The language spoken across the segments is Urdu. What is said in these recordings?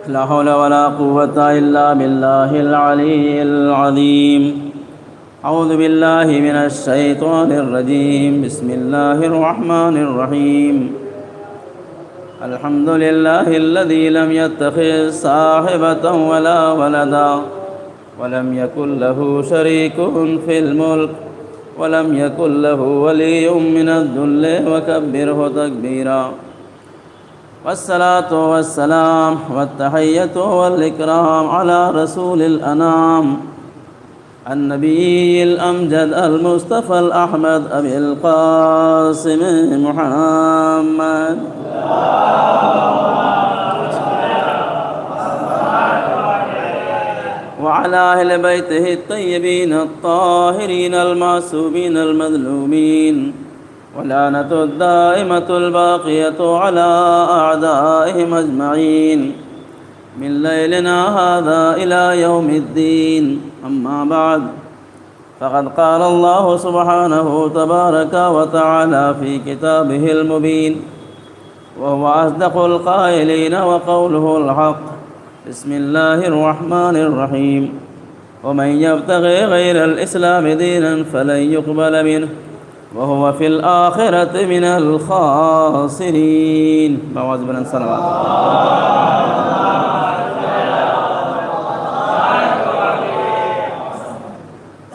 لا حول ولا قوة إلا بالله العلي العظيم. أعوذ بالله من الشيطان الرجيم. بسم الله الرحمن الرحيم. الحمد لله الذي لم يتخذ صاحبة ولا ولدا ولم يكن له شريك في الملك ولم يكن له ولي من الذل وكبره تكبيرا. والصلاة والسلام والتحية والإكرام على رسول الأنام النبي الأمجد المصطفى الأحمد أبي القاسم محمد وعلى أهل بيته الطيبين الطاهرين المعصومين المظلومين، ولعنة الدائمة الباقية على أعدائهم أجمعين من ليلنا هذا إلى يوم الدين. أما بعد، فقد قال الله سبحانه تبارك وتعالى في كتابه المبين وهو أصدق القائلين وقوله الحق. بسم الله الرحمن الرحيم. ومن يبتغي غير الإسلام دينا فلن يقبل منه وهو في الآخرة من الخاسرين. بعوذ بالله من الشيطان الرجيم.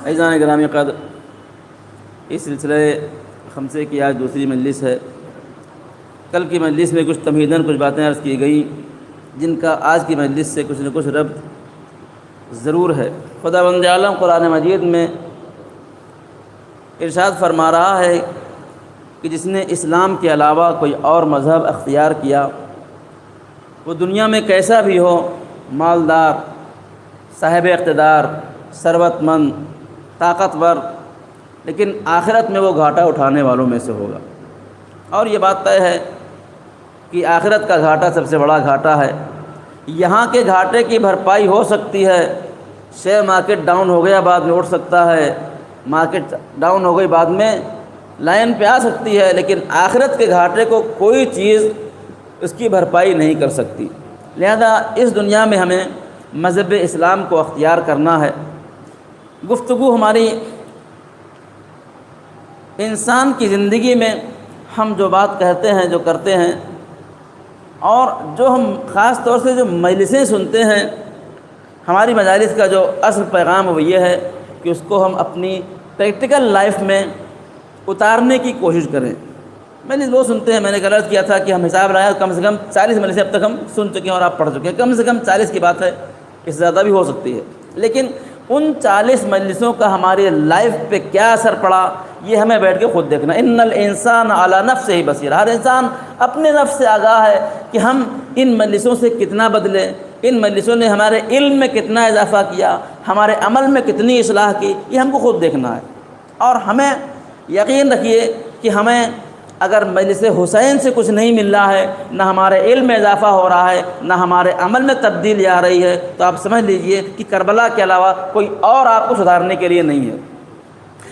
عزیزان گرامی قدر، اس سلسلے خمسے کی آج دوسری مجلس ہے. کل کی مجلس میں کچھ تمہیداً کچھ باتیں عرض کی گئیں جن کا آج کی مجلس سے کچھ نہ کچھ ربط ضرور ہے. خداوند عالم قرآن مجید میں ارشاد فرما رہا ہے کہ جس نے اسلام کے علاوہ کوئی اور مذہب اختیار کیا وہ دنیا میں کیسا بھی ہو، مالدار، صاحب اقتدار، ثروت مند، طاقتور، لیکن آخرت میں وہ گھاٹا اٹھانے والوں میں سے ہوگا. اور یہ بات طے ہے کہ آخرت کا گھاٹا سب سے بڑا گھاٹا ہے. یہاں کے گھاٹے کی بھرپائی ہو سکتی ہے، شیئر مارکیٹ ڈاؤن ہو گیا بعد میں اٹھ سکتا ہے، مارکیٹ ڈاؤن ہو گئی بعد میں لائن پہ آ سکتی ہے، لیکن آخرت کے گھاٹے کو کوئی چیز اس کی بھرپائی نہیں کر سکتی. لہذا اس دنیا میں ہمیں مذہب اسلام کو اختیار کرنا ہے. گفتگو ہماری انسان کی زندگی میں ہم جو بات کہتے ہیں، جو کرتے ہیں، اور جو ہم خاص طور سے جو مجلسیں سنتے ہیں، ہماری مجالس کا جو اصل پیغام وہ یہ ہے کہ اس کو ہم اپنی پریکٹیکل لائف میں اتارنے کی کوشش کریں. مجلس وہ سنتے ہیں، میں نے غلط کیا تھا کہ ہم حساب لائے کم سے کم 40 مجلسیں اب تک ہم سن چکے ہیں اور آپ پڑھ چکے ہیں. کم سے کم 40 کی بات ہے، اس سے زیادہ بھی ہو سکتی ہے، لیکن ان 40 مجلسوں کا ہماری لائف پہ کیا اثر پڑا یہ ہمیں بیٹھ کے خود دیکھنا. ان الانسان علی نفسہ بصیر. ہر انسان اپنے نفس سے آگاہ ہے کہ ہم ان مجلسوں سے کتنا بدلے، ان مجلسوں نے ہمارے علم میں کتنا اضافہ کیا، ہمارے عمل میں کتنی اصلاح کی، یہ ہم کو خود دیکھنا ہے. اور ہمیں یقین رکھیے کہ ہمیں اگر مجلس حسین سے کچھ نہیں مل رہا ہے، نہ ہمارے علم میں اضافہ ہو رہا ہے، نہ ہمارے عمل میں تبدیلی آ رہی ہے، تو آپ سمجھ لیجئے کہ کربلا کے علاوہ کوئی اور آپ کو سدھارنے کے لیے نہیں ہے.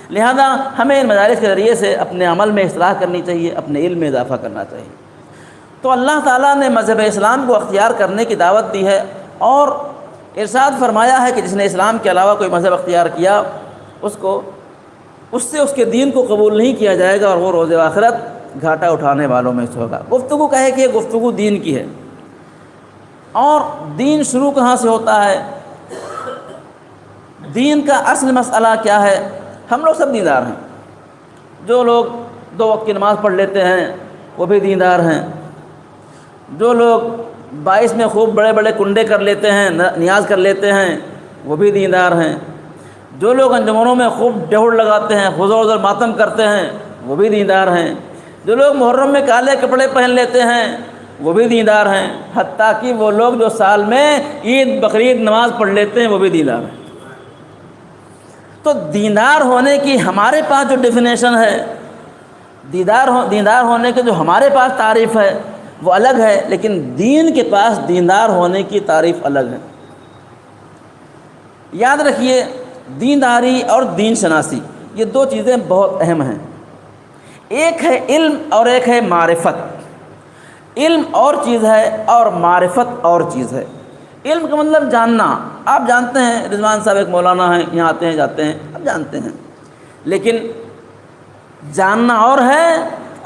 لہذا ہمیں ان مجالس کے ذریعے سے اپنے عمل میں اصلاح کرنی چاہیے، اپنے علم میں اضافہ کرنا چاہیے. تو اللہ تعالیٰ نے مذہب اسلام کو اختیار کرنے کی دعوت دی ہے اور ارشاد فرمایا ہے کہ جس نے اسلام کے علاوہ کوئی مذہب اختیار کیا اس سے اس کے دین کو قبول نہیں کیا جائے گا اور وہ روز آخرت گھاٹا اٹھانے والوں میں سے ہوگا. گفتگو کہے کہ یہ گفتگو دین کی ہے. اور دین شروع کہاں سے ہوتا ہے؟ دین کا اصل مسئلہ کیا ہے؟ ہم لوگ سب دیندار ہیں. جو لوگ 2 وقت کی نماز پڑھ لیتے ہیں وہ بھی دیندار ہیں. جو لوگ 22 میں خوب بڑے بڑے کنڈے کر لیتے ہیں، نیاز کر لیتے ہیں، وہ بھی دیندار ہیں. جو لوگ انجمنوں میں خوب ڈہڑ لگاتے ہیں، حضور ماتم کرتے ہیں، وہ بھی دیندار ہیں. جو لوگ محرم میں کالے کپڑے پہن لیتے ہیں وہ بھی دیندار ہیں. حتیٰ کہ وہ لوگ جو سال میں عید بقرعید نماز پڑھ لیتے ہیں وہ بھی دیندار ہیں. تو دیندار ہونے کی ہمارے پاس جو ڈیفینیشن ہے، دیندار ہونے کے جو ہمارے پاس تعریف ہے وہ الگ ہے، لیکن دین کے پاس دیندار ہونے کی تعریف الگ ہے. یاد رکھیے، دینداری اور دین شناسی یہ 2 چیزیں بہت اہم ہیں. ایک ہے علم اور ایک ہے معرفت. علم اور چیز ہے اور معرفت اور چیز ہے. علم کا مطلب جاننا. آپ جانتے ہیں رضوان صاحب ایک مولانا ہیں, یہاں آتے ہیں جاتے ہیں, آپ جانتے ہیں, لیکن جاننا اور ہے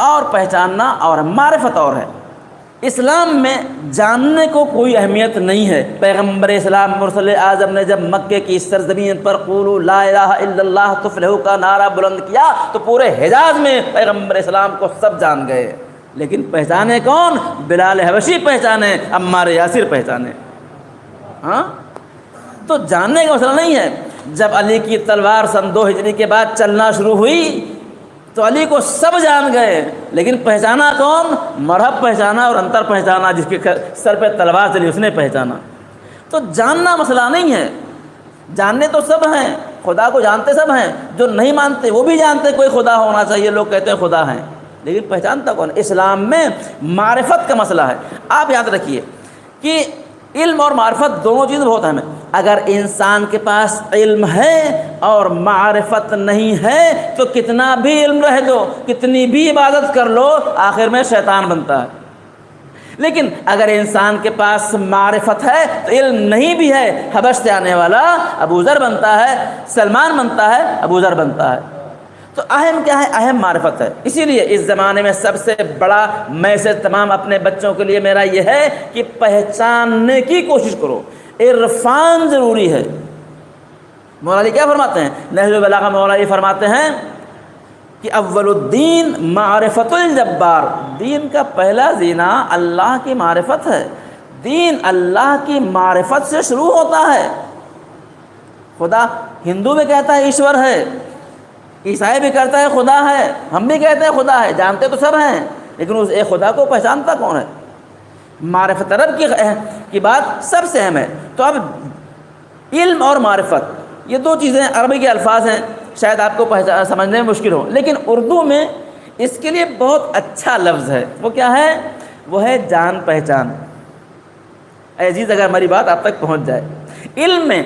اور پہچاننا اور ہے, معرفت اور ہے. اسلام میں جاننے کو کوئی اہمیت نہیں ہے. پیغمبر اسلام مرسل اعظم نے جب مکے کی سرزمین پر قولوا لا الہ الا اللہ تفلحوا کا نعرہ بلند کیا تو پورے حجاز میں پیغمبر اسلام کو سب جان گئے, لیکن پہچانے کون؟ بلال حبشی پہچانے, عمار یاسر پہچانے. ہاں, تو جاننے کا مسئلہ نہیں ہے. جب علی کی تلوار سن 2 ہجری کے بعد چلنا شروع ہوئی تو علی کو سب جان گئے, لیکن پہچانا کون؟ مرحب پہچانا اور انتر پہچانا, جس کے سر پہ تلوار چلی اس نے پہچانا. تو جاننا مسئلہ نہیں ہے. جاننے تو سب ہیں, خدا کو جانتے سب ہیں, جو نہیں مانتے وہ بھی جانتے کوئی خدا ہونا چاہیے, لوگ کہتے ہیں خدا ہیں, لیکن پہچانتا کون؟ اسلام میں معرفت کا مسئلہ ہے. آپ یاد رکھیے کہ علم اور معرفت دونوں چیز بہت اہم ہیں. اگر انسان کے پاس علم ہے اور معرفت نہیں ہے تو کتنا بھی علم رہ دو, کتنی بھی عبادت کر لو, آخر میں شیطان بنتا ہے. لیکن اگر انسان کے پاس معرفت ہے تو علم نہیں بھی ہے, حبش سے آنے والا ابو ذر بنتا ہے, سلمان بنتا ہے, ابو ذر بنتا ہے. تو اہم کیا ہے؟ اہم معرفت ہے. اسی لیے اس زمانے میں سب سے بڑا میسج تمام اپنے بچوں کے لیے میرا یہ ہے کہ پہچاننے کی کوشش کرو. عرفان ضروری ہے. مولا علی کیا فرماتے ہیں؟ نہج البلاغہ مولا علی فرماتے ہیں کہ اول الدین معرفت الجبار, دین کا پہلا زینہ اللہ کی معرفت ہے. دین اللہ کی معرفت سے شروع ہوتا ہے. خدا ہندو بھی کہتا ہے ایشور ہے, عیسائی بھی کہتا ہے خدا ہے, ہم بھی کہتے ہیں خدا ہے, جانتے تو سب ہیں, لیکن اس ایک خدا کو پہچانتا کون ہے؟ معرفت رب کی بات سب سے اہم ہے. تو اب علم اور معرفت یہ دو چیزیں عربی کے الفاظ ہیں, شاید آپ کو سمجھنے میں مشکل ہو, لیکن اردو میں اس کے لیے بہت اچھا لفظ ہے. وہ کیا ہے؟ وہ ہے جان پہچان. اے عزیز, اگر ہماری بات آپ تک پہنچ جائے, علم میں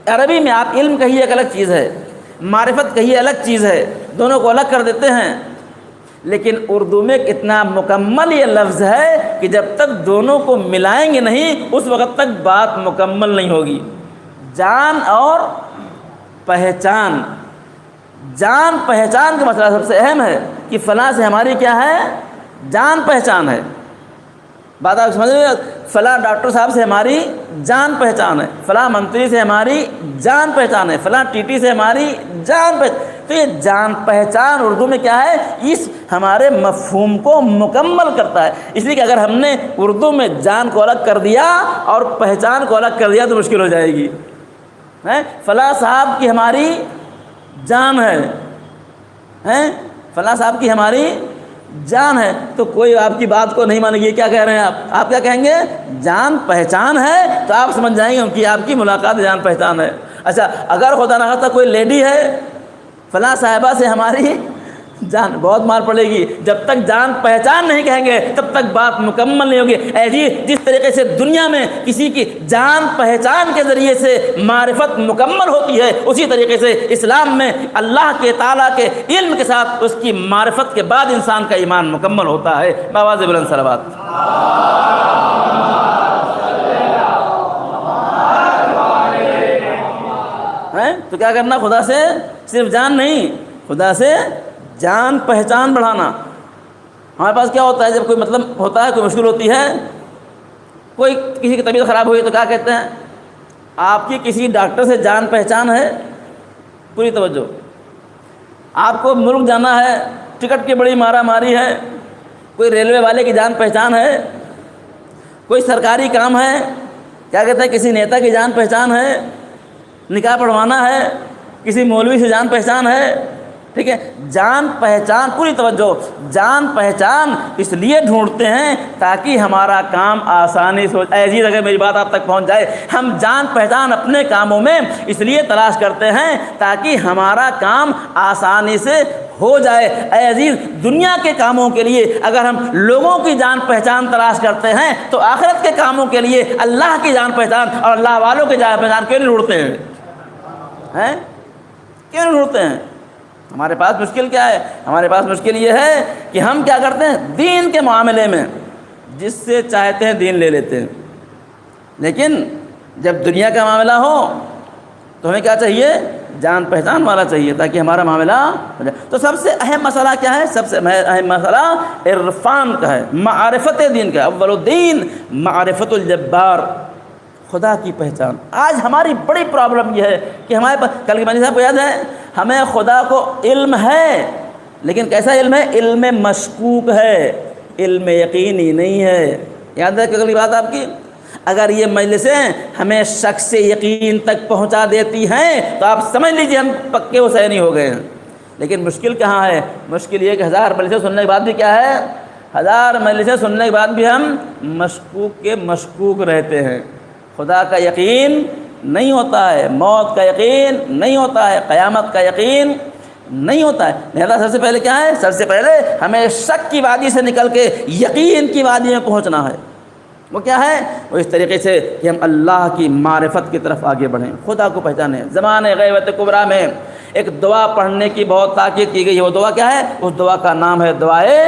عربی میں آپ علم کہیے ایک الگ چیز ہے, معرفت کہیے الگ چیز ہے, دونوں کو الگ کر دیتے ہیں. لیکن اردو میں اتنا مکمل یہ لفظ ہے کہ جب تک دونوں کو ملائیں گے نہیں اس وقت تک بات مکمل نہیں ہوگی. جان اور پہچان. جان پہچان کا مسئلہ سب سے اہم ہے کہ فلاں سے ہماری کیا ہے؟ جان پہچان ہے. بات آپ سمجھ رہے ہیں؟ فلاں ڈاکٹر صاحب سے ہماری جان پہچان ہے, فلاں منتری سے ہماری جان پہچان ہے, فلاں ٹی ٹی سے ہماری جان پہچان. تو یہ جان پہچان اردو میں کیا ہے؟ اس ہمارے مفہوم کو مکمل کرتا ہے. اس لیے کہ اگر ہم نے اردو میں جان کو الگ کر دیا اور پہچان کو الگ کر دیا تو مشکل ہو جائے گی. فلاں صاحب کی ہماری جان ہے, فلاں صاحب کی ہماری جان ہے, تو کوئی آپ کی بات کو نہیں مانے گی. کیا کہہ رہے ہیں آپ کیا کہیں گے؟ جان پہچان ہے, تو آپ سمجھ جائیں گے کہ آپ کی ملاقات جان پہچان ہے. اچھا, اگر خدا نہ خواستہ کوئی لیڈی ہے, فلاں صاحبہ سے ہماری جان, بہت مار پڑے گی. جب تک جان پہچان نہیں کہیں گے تب تک بات مکمل نہیں ہوگی. اے جی, جس طریقے سے دنیا میں کسی کی جان پہچان کے ذریعے سے معرفت مکمل ہوتی ہے, اسی طریقے سے اسلام میں اللہ کے تعالیٰ کے علم کے ساتھ اس کی معرفت کے بعد انسان کا ایمان مکمل ہوتا ہے. بآواز بلند صلوات. تو کیا کرنا؟ خدا سے صرف جان نہیں, خدا سے جان پہچان بڑھانا. ہمارے پاس کیا ہوتا ہے جب کوئی مطلب ہوتا ہے, کوئی مشکل ہوتی ہے, کوئی کسی کی طبیعت خراب ہوئی تو کیا کہتے ہیں؟ آپ کی کسی ڈاکٹر سے جان پہچان ہے؟ پوری توجہ. آپ کو ملک جانا ہے, ٹکٹ کی بڑی مارا ماری ہے, کوئی ریلوے والے کی جان پہچان ہے, کوئی سرکاری کام ہے, کیا کہتے ہیں؟ کسی نیتا کی جان پہچان ہے, نکاح پڑھوانا ہے, کسی مولوی سے جان پہچان ہے. ٹھیک ہے, جان پہچان, پوری توجہ. جان پہچان اس لیے ڈھونڈتے ہیں تاکہ ہمارا کام آسانی سے ہو. اے عزیز, اگر میری بات آپ تک پہنچ جائے, ہم جان پہچان اپنے کاموں میں اس لیے تلاش کرتے ہیں تاکہ ہمارا کام آسانی سے ہو جائے. اے عزیز, دنیا کے کاموں کے لیے اگر ہم لوگوں کی جان پہچان تلاش کرتے ہیں تو آخرت کے کاموں کے لیے اللہ کی جان پہچان اور اللہ والوں کی جان پہچان کیوں نہیں ڈھونڈتے ہیں؟ کیوں نہیں ڈھونڈتے ہیں؟ ہمارے پاس مشکل کیا ہے؟ ہمارے پاس مشکل یہ ہے کہ ہم کیا کرتے ہیں؟ دین کے معاملے میں جس سے چاہتے ہیں دین لے لیتے ہیں, لیکن جب دنیا کا معاملہ ہو تو ہمیں کیا چاہیے؟ جان پہچان والا چاہیے تاکہ ہمارا معاملہ ہو جائے۔ تو سب سے اہم مسئلہ کیا ہے؟ سب سے اہم مسئلہ عرفان کا ہے، معرفت دین کا ہے۔ اول الدین معرفت الجبار، خدا کی پہچان۔ آج ہماری بڑی پرابلم یہ ہے کہ ہمارے پاس، کل کے مانی صاحب کو یاد ہے، ہمیں خدا کو علم ہے، لیکن کیسا علم ہے؟ علم مشکوک ہے، علم یقینی نہیں ہے۔ یاد ہے کہ اگلی بات آپ کی، اگر یہ مجلسیں ہمیں شک سے یقین تک پہنچا دیتی ہیں تو آپ سمجھ لیجئے ہم پکے حسینی ہو گئے ہیں۔ لیکن مشکل کہاں ہے؟ مشکل یہ کہ 1000 مجلسیں سننے کے بعد بھی کیا ہے؟ 1000 مجلسیں سننے کے بعد بھی ہم مشکوک کے مشکوک رہتے ہیں۔ خدا کا یقین نہیں ہوتا ہے، موت کا یقین نہیں ہوتا ہے، قیامت کا یقین نہیں ہوتا ہے۔ لہذا سب سے پہلے کیا ہے؟ سب سے پہلے ہمیں شک کی وادی سے نکل کے یقین کی وادی میں پہنچنا ہے۔ وہ کیا ہے؟ وہ اس طریقے سے کہ ہم اللہ کی معرفت کی طرف آگے بڑھیں، خدا کو پہچانیں۔ زمانۂ غیبت کبریٰ میں ایک دعا پڑھنے کی بہت تاکید کی گئی ہے۔ وہ دعا کیا ہے؟ اس دعا کا نام ہے دعائے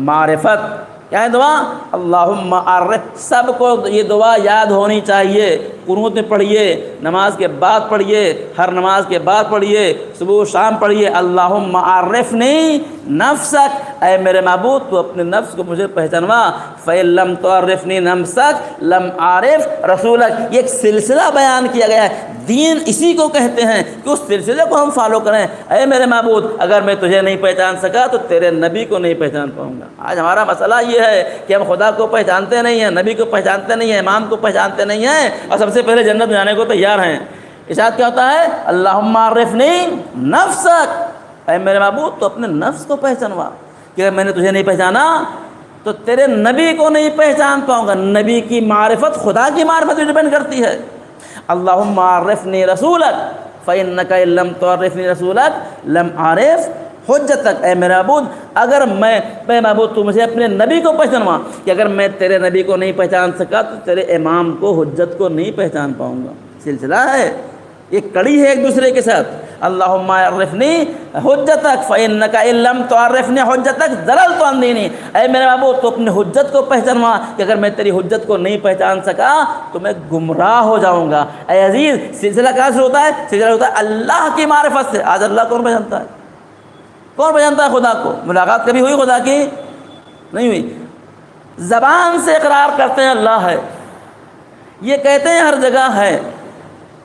معرفت۔ کیا ہے دعا؟ اللہم عرف۔ سب کو یہ دعا یاد ہونی چاہیے، قنوت میں پڑھیے، نماز کے بعد پڑھیے، ہر نماز کے بعد پڑھیے، صبح و شام پڑھیے۔ اللہم عرفنی نفسک، اے میرے معبود تو اپنے نفس کو مجھے پہچانوا۔ فَإِن لَمْ تُعَرِّفْنِي نَفْسَكَ لَمْ أَعْرِفْ رَسُولَكَ۔ یہ ایک سلسلہ بیان کیا گیا ہے۔ دین اسی کو کہتے ہیں کہ اس سلسلے کو ہم فالو کریں۔ اے میرے معبود اگر میں تجھے نہیں پہچان سکا تو تیرے نبی کو نہیں پہچان پاؤں گا۔ آج ہمارا مسئلہ یہ ہے کہ ہم خدا کو پہچانتے نہیں ہیں، نبی کو پہچانتے نہیں ہیں، امام کو پہچانتے نہیں ہیں، اور سب سے پہلے جنت جانے کو تیار ہیں۔ ارشاد کیا ہوتا ہے؟ اللہم عرفنی نفسک، اے میرے معبود تو اپنے نفس کو پہچانوا، کہ اگر میں نے تجھے نہیں پہچانا تو تیرے نبی کو نہیں پہچان پاؤں گا۔ نبی کی معرفت خدا کی معرفت پہ ڈیپینڈ کرتی ہے۔ اللہم عرفنی رسولک فإنک ان لم تعرفنی رسولک لم أعرف حجتک، اے میرے معبود اگر میں معبود تو مجھے اپنے نبی کو پہچانوا، کہ اگر میں تیرے نبی کو نہیں پہچان سکا تو تیرے امام کو، حجت کو نہیں پہچان پاؤں گا۔ سلسلہ ہے، یہ کڑی ہے ایک دوسرے کے ساتھ۔ اللہم عرفنی حجتک فإنک ان لم تعرفنی حجتک ضللت عن دینی، اے میرے معبود تو اپنے حجت کو پہچانوا، کہ اگر میں تیری حجت کو نہیں پہچان سکا تو میں گمراہ ہو جاؤں گا۔ اے عزیز، سلسلہ کہاں سے ہوتا ہے؟ سلسلہ ہوتا ہے اللہ کی معرفت سے۔ آج اللہ کون پہچانتا ہے؟ کون پہچانتا ہے خدا کو؟ ملاقات کبھی ہوئی خدا کی؟ نہیں ہوئی۔ زبان سے اقرار کرتے ہیں اللہ ہے، یہ کہتے ہیں ہر جگہ ہے،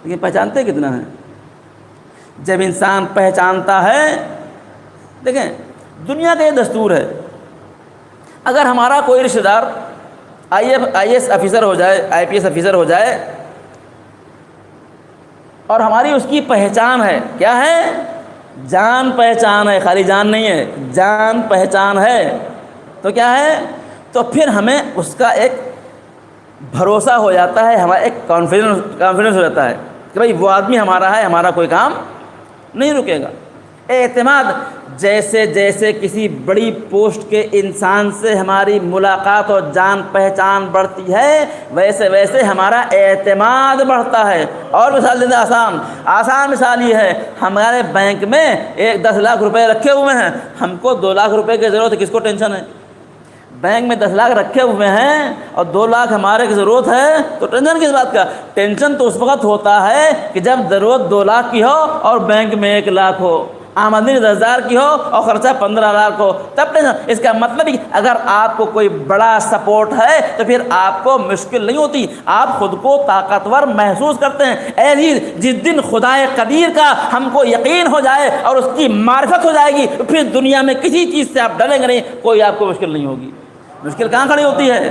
لیکن پہچانتے کتنا ہے؟ جب انسان پہچانتا ہے، دیکھیں دنیا کا یہ دستور ہے، اگر ہمارا کوئی رشتہ دار آئی ایس آفیسر ہو جائے، آئی پی ایس آفیسر ہو جائے، اور ہماری اس کی پہچان ہے، کیا ہے؟ جان پہچان ہے، خالی جان نہیں ہے، جان پہچان ہے، تو کیا ہے؟ تو پھر ہمیں اس کا ایک بھروسہ ہو جاتا ہے، ہمارا ایک کانفیڈنس ہو جاتا ہے کہ بھائی وہ آدمی ہمارا ہے، ہمارا کوئی کام نہیں رکے گا۔ اعتماد، جیسے جیسے کسی بڑی پوسٹ کے انسان سے ہماری ملاقات اور جان پہچان بڑھتی ہے، ویسے ویسے ہمارا اعتماد بڑھتا ہے۔ اور مثال دیتے آسان مثال یہ ہے، ہمارے بینک میں 10 لاکھ روپے رکھے ہوئے ہیں، ہم کو 2 لاکھ روپے کی ضرورت ہے، کس کو ٹینشن ہے؟ بینک میں 10 لاکھ رکھے ہوئے ہیں اور 2 لاکھ ہمارے کی ضرورت ہے، تو ٹینشن کس بات کا؟ ٹینشن تو اس وقت ہوتا ہے کہ جب ضرورت 2 لاکھ کی ہو اور بینک میں 1 لاکھ ہو، آمدنی 10,000 کی ہو اور خرچہ 15 لاکھ ہو، تب ٹینشن۔ اس کا مطلب ہے اگر آپ کو کوئی بڑا سپورٹ ہے تو پھر آپ کو مشکل نہیں ہوتی، آپ خود کو طاقتور محسوس کرتے ہیں۔ اے عزیز، جس دن خدائے قدیر کا ہم کو یقین ہو جائے اور اس کی معرفت ہو جائے گی، پھر دنیا میں کسی چیز سے آپ ڈریں گے نہیں، کوئی آپ کو مشکل نہیں ہوگی۔ مشکل کہاں کھڑی ہوتی ہے؟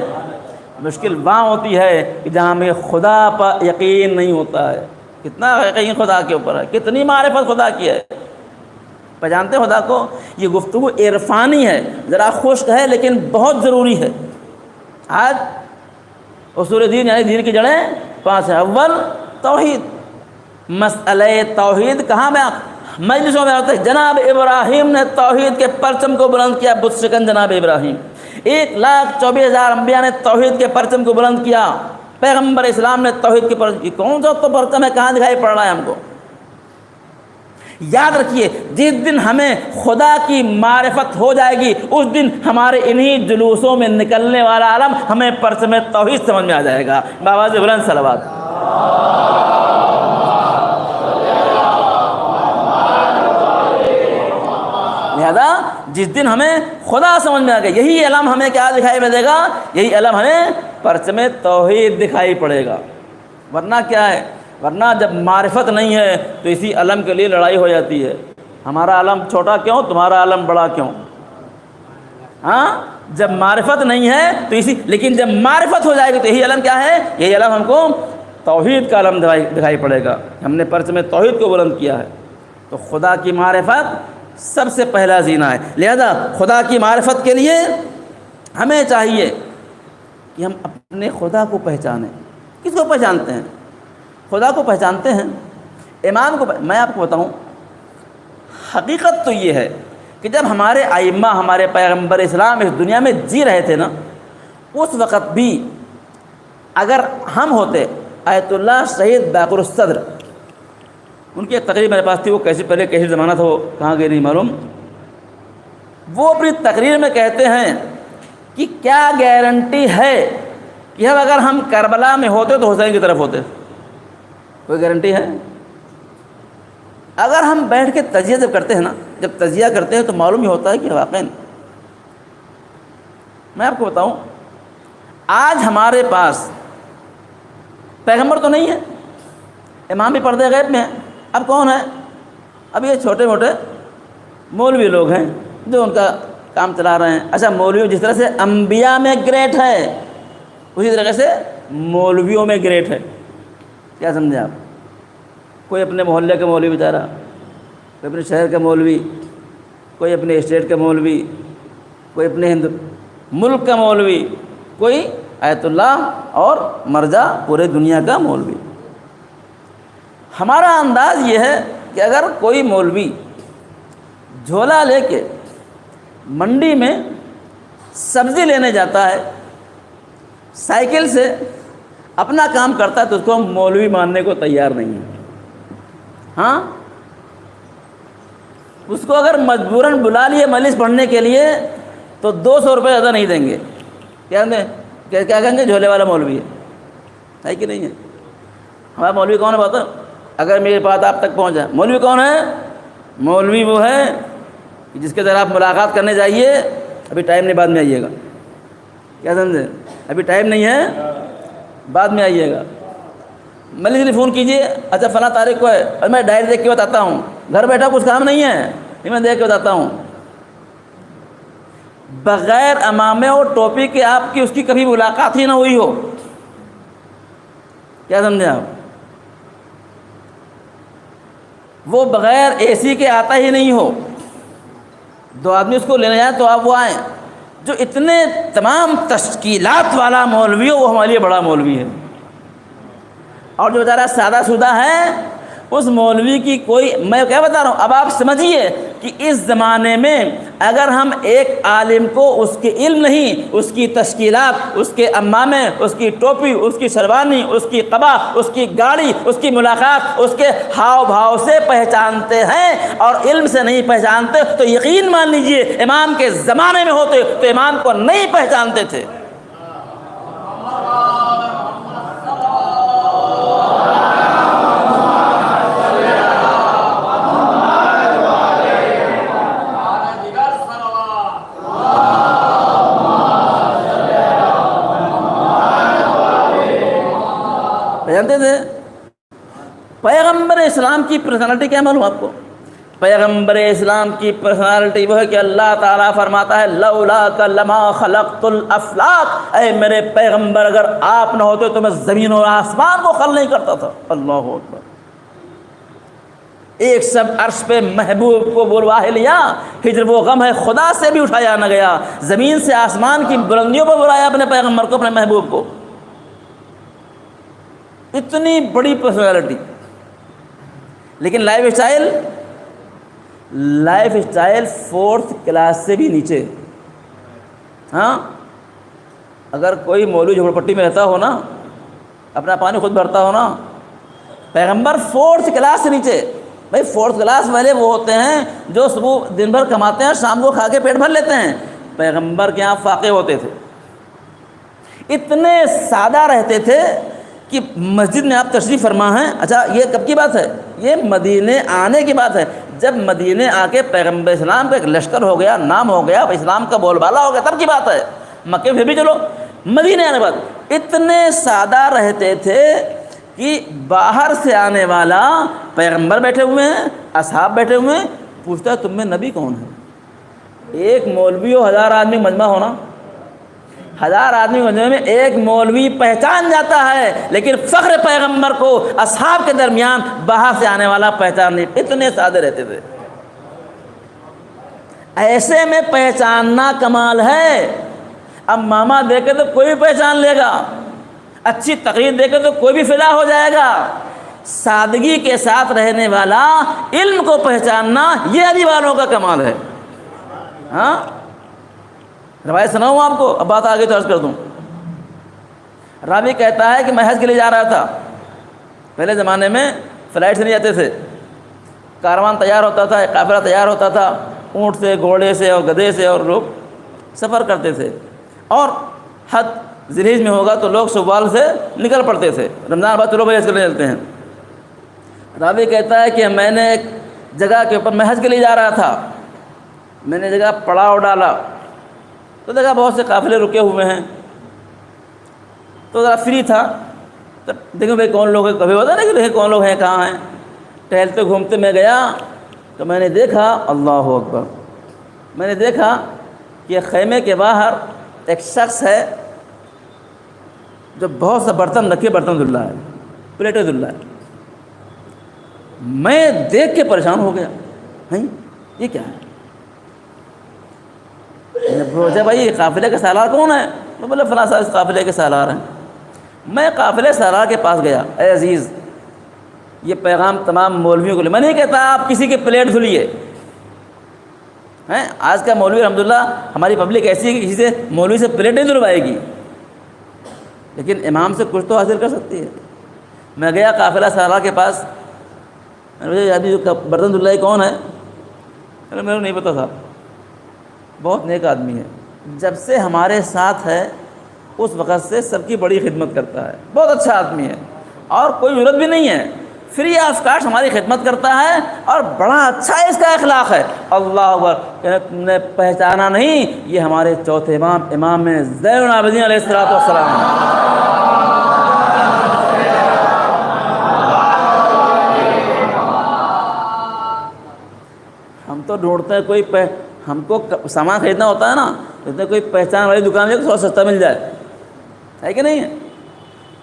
مشکل وہاں ہوتی ہے کہ جہاں ہمیں خدا پر یقین نہیں ہوتا ہے۔ کتنا یقین خدا کے اوپر ہے، کتنی معرفت خدا کی ہے، پہچانتے خدا کو؟ یہ گفتگو عرفانی ہے، ذرا خشک ہے لیکن بہت ضروری ہے۔ آج اصول دین یعنی دین کی جڑیں 5 ہیں۔ اول توحید، مسئلہ توحید کہاں میں مجلسوں میں آتے ہیں؟ جناب ابراہیم نے توحید کے پرچم کو بلند کیا، بت شکن جناب ابراہیم۔ 1,24,000 انبیاء نے توحید کے پرچم کو بلند کیا، پیغمبر اسلام نے توحید کے پرچم، کون سا تو پرچم ہے، کہاں دکھائی پڑ رہا ہے ہم کو؟ یاد رکھیے، جس دن ہمیں خدا کی معرفت ہو جائے گی، اس دن ہمارے انہی جلوسوں میں نکلنے والا علم ہمیں پرچم توحید سمجھ میں آ جائے گا۔ بابا بلند صلوات۔ لہذا جس دن ہمیں خدا سمجھ میں آ گیا، یہی علم ہمیں کیا دکھائی دے گا؟ یہی علم ہمیں پرچم توحید دکھائی پڑے گا۔ ورنہ کیا ہے؟ ورنہ جب معرفت نہیں ہے تو اسی علم کے لیے لڑائی ہو جاتی ہے، ہمارا علم چھوٹا کیوں، تمہارا علم بڑا کیوں؟ ہاں، جب معرفت نہیں ہے تو لیکن جب معرفت ہو جائے گی تو یہی علم کیا ہے؟ یہی علم ہم کو توحید کا علم دکھائی پڑے گا، ہم نے پرچم توحید کو بلند کیا ہے۔ تو خدا کی معرفت سب سے پہلا زینہ ہے۔ لہذا خدا کی معرفت کے لیے ہمیں چاہیے کہ ہم اپنے خدا کو پہچانیں۔ کس کو پہچانتے ہیں؟ خدا کو پہچانتے ہیں، ایمان کو میں آپ کو بتاؤں، حقیقت تو یہ ہے کہ جب ہمارے ائمہ، ہمارے پیغمبر اسلام اس دنیا میں جی رہے تھے نا، اس وقت بھی اگر ہم ہوتے، آیت اللہ شہید باقر الصدر، ان کی ایک تقریر میرے پاس تھی، وہ کیسے زمانہ تھا، وہ کہاں گئے نہیں معلوم، وہ اپنی تقریر میں کہتے ہیں کہ کیا گارنٹی ہے کہ اگر ہم کربلا میں ہوتے تو حسین کی طرف ہوتے؟ کوئی گارنٹی ہے؟ اگر ہم بیٹھ کے تجزیہ جب کرتے ہیں نا، جب تجزیہ کرتے ہیں تو معلوم ہی ہوتا ہے کہ واقعی میں آپ کو بتاؤں، آج ہمارے پاس پیغمبر تو نہیں ہے، امام بھی پردے غیب میں ہیں، اب کون ہے؟ اب یہ چھوٹے موٹے مولوی لوگ ہیں جو ان کا کام چلا رہے ہیں۔ اچھا، مولوی جس طرح سے انبیاء میں گریٹ ہے اسی طرح سے مولویوں میں گریٹ ہے۔ کیا سمجھے آپ؟ کوئی اپنے محلے کا مولوی بیچارہ، کوئی اپنے شہر کا مولوی، کوئی اپنے اسٹیٹ کا مولوی، کوئی اپنے ملک کا مولوی، کوئی آیت اللہ اور مرجع پورے دنیا کا مولوی۔ ہمارا انداز یہ ہے کہ اگر کوئی مولوی جھولا لے کے منڈی میں سبزی لینے جاتا ہے، سائیکل سے اپنا کام کرتا ہے، تو اس کو ہم مولوی ماننے کو تیار نہیں ہیں۔ ہاں، اس کو اگر مجبوراً بلا لیے مجلس پڑھنے کے لیے تو 200 روپے زیادہ نہیں دیں گے۔ کیا کہیں گے؟ جھولے والا مولوی ہے کہ نہیں ہے؟ ہمارا مولوی کون ہے بتا؟ اگر میری بات آپ تک پہنچ جائے، مولوی کون ہے؟ مولوی وہ ہے کہ جس کے ذرا آپ ملاقات کرنے جائیے، ابھی ٹائم نہیں، بعد میں آئیے گا۔ کیا سمجھے؟ ابھی ٹائم نہیں ہے، بعد میں آئیے گا۔ مجلس کے لیے فون کیجیے، اچھا فلاں تاریخ کو ہے، اور میں ڈائری دیکھ کے بتاتا ہوں، گھر بیٹھا کچھ کام نہیں ہے، میں دیکھ کے بتاتا ہوں۔ بغیر امامے اور ٹوپی کے آپ کی اس کی کبھی ملاقات ہی نہ ہوئی ہو۔ کیا سمجھے آپ؟ وہ بغیر اے سی کے آتا ہی نہیں ہو، 2 آدمی اس کو لینے جائیں تو آپ وہ آئیں۔ جو اتنے تمام تشکیلات والا مولوی ہو، وہ ہمارے لیے بڑا مولوی ہے۔ اور جو بیچارہ سادہ سودہ ہے، اس مولوی کی کوئی، میں کیا بتا رہا ہوں، اب آپ سمجھیے کہ اس زمانے میں اگر ہم ایک عالم کو اس کے علم نہیں، اس کی تشکیلات، اس کے امامے، اس کی ٹوپی، اس کی شروانی، اس کی قبا، اس کی گاڑی، اس کی ملاقات، اس کے ہاؤ بھاؤ سے پہچانتے ہیں اور علم سے نہیں پہچانتے، تو یقین مان لیجئے امام کے زمانے میں ہوتے تو امام کو نہیں پہچانتے تھے۔ جانتے تھے؟ پیغمبر اسلام کی پرسنالٹی کیا معلوم آپ کو؟ پیغمبر اسلام کی پرسنالٹی وہ ہے کہ اللہ تعالیٰ فرماتا ہے لولاک لما خلقت الافلاک، اے میرے پیغمبر اگر آپ نہ ہوتے تو میں زمین اور آسمان کو خلق نہیں کرتا تھا۔ اللہ اکبر۔ ایک سب عرش پہ محبوب کو بلوا لیا، ہجر وہ غم ہے خدا سے بھی اٹھایا نہ گیا، زمین سے آسمان کی بلندیوں پر بلایا اپنے پیغمبر کو، اپنے محبوب کو۔ اتنی بڑی پرسنالٹی، لیکن لائف اسٹائل 4th کلاس سے بھی نیچے۔ ہاں، اگر کوئی مولوی جھوپڑ پٹی میں رہتا ہو نا، اپنا پانی خود بھرتا ہو نا، پیغمبر 4th کلاس سے نیچے۔ بھائی 4th کلاس والے وہ ہوتے ہیں جو صبح دن بھر کماتے ہیں، شام کو کھا کے پیٹ بھر لیتے ہیں۔ پیغمبر کے یہاں فاقے ہوتے تھے، اتنے سادہ رہتے تھے کہ مسجد میں آپ تشریف فرما ہیں. اچھا یہ کب کی بات ہے؟ یہ مدینے آنے کی بات ہے. جب مدینے آ کے پیغمبر اسلام کا ایک لشکر ہو گیا، نام ہو گیا، اسلام کا بول بالا ہو گیا، تب کی بات ہے. مکے میں پھر بھی چلو، مدینے آنے کے بعد اتنے سادہ رہتے تھے کہ باہر سے آنے والا پیغمبر بیٹھے ہوئے ہیں، اصحاب بیٹھے ہوئے ہیں، پوچھتا ہے تم میں نبی کون ہے؟ ایک مولوی ہو 1000 آدمی مجمع ہونا، 1000 آدمی مجمع میں ایک مولوی پہچان جاتا ہے، لیکن فخر پیغمبر کو اصحاب کے درمیان باہر سے آنے والا پہچان نہیں. اتنے سادے رہتے تھے. ایسے میں پہچاننا کمال ہے. اب ماما دیکھے تو کوئی بھی پہچان لے گا، اچھی تقریر دیکھے تو کوئی بھی فدا ہو جائے گا. سادگی کے ساتھ رہنے والا، علم کو پہچاننا، یہ علی والوں کا کمال ہے. ہاں روایت سناؤں آپ کو، اب بات آگے تو عرض کر دوں. راوی کہتا ہے کہ میں حج کے لیے جا رہا تھا. پہلے زمانے میں فلائٹ سے نہیں جاتے تھے، کاروان تیار ہوتا تھا، قافلہ تیار ہوتا تھا، اونٹ سے، گھوڑے سے اور گدھے سے، اور لوگ سفر کرتے تھے. اور حج ذی الحجہ میں ہوگا تو لوگ شوال سے نکل پڑتے تھے. رمضان بعد چلو بھائی حج کے لیے چلتے ہیں. راوی کہتا ہے کہ میں نے ایک جگہ کے اوپر، میں حج کے لیے جا رہا تھا، میں نے جگہ پڑاؤ ڈالا تو دیکھا بہت سے قافلے رکے ہوئے ہیں، تو ذرا فری تھا تو دیکھو بھائی کون لوگ ہیں. کبھی ہوتا ہے نا کہ کون لوگ ہیں، کہاں ہیں. ٹہلتے گھومتے میں گیا تو میں نے دیکھا، اللہ اکبر، میں نے دیکھا کہ خیمے کے باہر ایک شخص ہے جو بہت سا برتن رکھے، برتن دھل رہا ہے، پلیٹیں دھل رہا ہے. میں دیکھ کے پریشان ہو گیا، ہیں یہ کیا ہے؟ میں نے پوچھا بھائی قافلے کے سالار کون ہے؟ وہ بولے فلاں صاحب اس قافلے کے سالار ہیں. میں قافلے سالار کے پاس گیا. اے عزیز، یہ پیغام تمام مولویوں کو لے، میں نہیں کہتا آپ کسی کی پلیٹ دھلیے ہیں. آج کا مولوی الحمدللہ ہماری پبلک ایسی ہے کہ کسی سے مولوی سے پلیٹ نہیں دھلوائے گی، لیکن امام سے کچھ تو حاصل کر سکتی ہے. میں گیا قافلہ سالار کے پاس، میں نے آدمی جو برتن دھلائی کون ہے؟ میرے کو نہیں پتا تھا. بہت نیک آدمی ہے، جب سے ہمارے ساتھ ہے اس وقت سے سب کی بڑی خدمت کرتا ہے. بہت اچھا آدمی ہے اور کوئی ضرورت بھی نہیں ہے، فری آف کاسٹ ہماری خدمت کرتا ہے اور بڑا اچھا اس کا اخلاق ہے. اللہ اکبر، کہ تم نے پہچانا نہیں، یہ ہمارے چوتھے امام، امام زین العابدین علیہ الصلوۃ والسلام. ہم تو ڈھونڈتے ہیں کوئی ہم کو سامان خریدنا ہوتا ہے نا، تو کوئی پہچان والی دکان میں تھوڑا سستا مل جائے، ہے کہ نہیں؟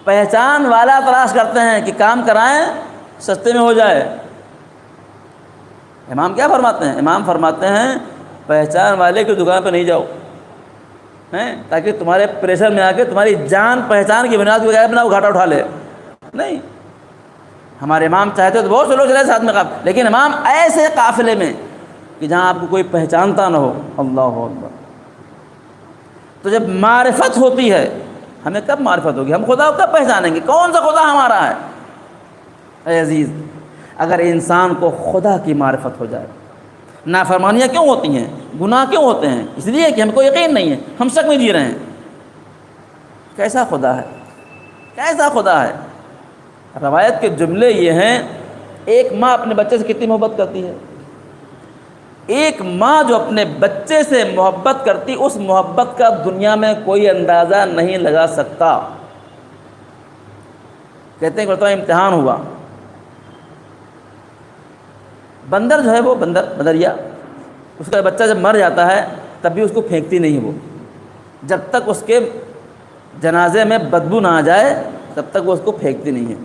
پہچان والا تلاش کرتے ہیں کہ کام کرائیں سستے میں ہو جائے. امام کیا فرماتے ہیں؟ امام فرماتے ہیں پہچان والے کی دکان پہ نہیں جاؤ، ہیں تاکہ تمہارے پریشر میں آ کے تمہاری جان پہچان کی بنیاد پہ بنا وہ گھاٹا اٹھا لے. نہیں، ہمارے امام چاہتے تو بہت سے لوگ چلے ساتھ میں قافلے، لیکن امام ایسے قافلے میں کہ جہاں آپ کو کوئی پہچانتا نہ ہو. اللہ اکبر. تو جب معرفت ہوتی ہے، ہمیں کب معرفت ہوگی؟ ہم خدا کو کب پہچانیں گے؟ کون سا خدا ہمارا ہے؟ اے عزیز، اگر انسان کو خدا کی معرفت ہو جائے، نافرمانیاں کیوں ہوتی ہیں، گناہ کیوں ہوتے ہیں؟ اس لیے کہ ہم کو یقین نہیں ہے، ہم شک میں جی رہے ہیں. کیسا خدا ہے، کیسا خدا ہے؟ روایت کے جملے یہ ہیں، ایک ماں اپنے بچے سے کتنی محبت کرتی ہے. ایک ماں جو اپنے بچے سے محبت کرتی، اس محبت کا دنیا میں کوئی اندازہ نہیں لگا سکتا. کہتے ہیں کہ بتاؤ امتحان ہوا، بندر جو ہے وہ بندریا، اس کا بچہ جب مر جاتا ہے تب بھی اس کو پھینکتی نہیں، وہ جب تک اس کے جنازے میں بدبو نہ آ جائے تب تک وہ اس کو پھینکتی نہیں ہے.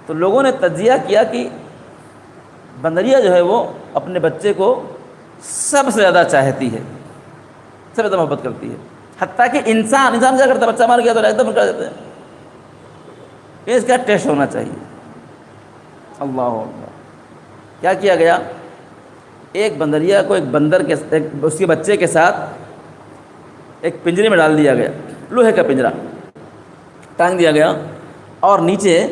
تو لوگوں نے تجزیہ کیا کہ بندریا جو ہے وہ اپنے بچے کو سب سے زیادہ چاہتی ہے، سب سے زیادہ محبت کرتی ہے. حتیٰ کہ انسان کیا کرتا ہے؟ بچہ مر گیا تو ایک دم کر دیتے ہیں کہ اس کا ٹیسٹ ہونا چاہیے. اللہ اکبر. کیا کیا گیا؟ ایک بندریا کو ایک بندر کے اس کے بچے کے ساتھ ایک پنجرے میں ڈال دیا گیا، لوہے کا پنجرا ٹانگ دیا گیا اور نیچے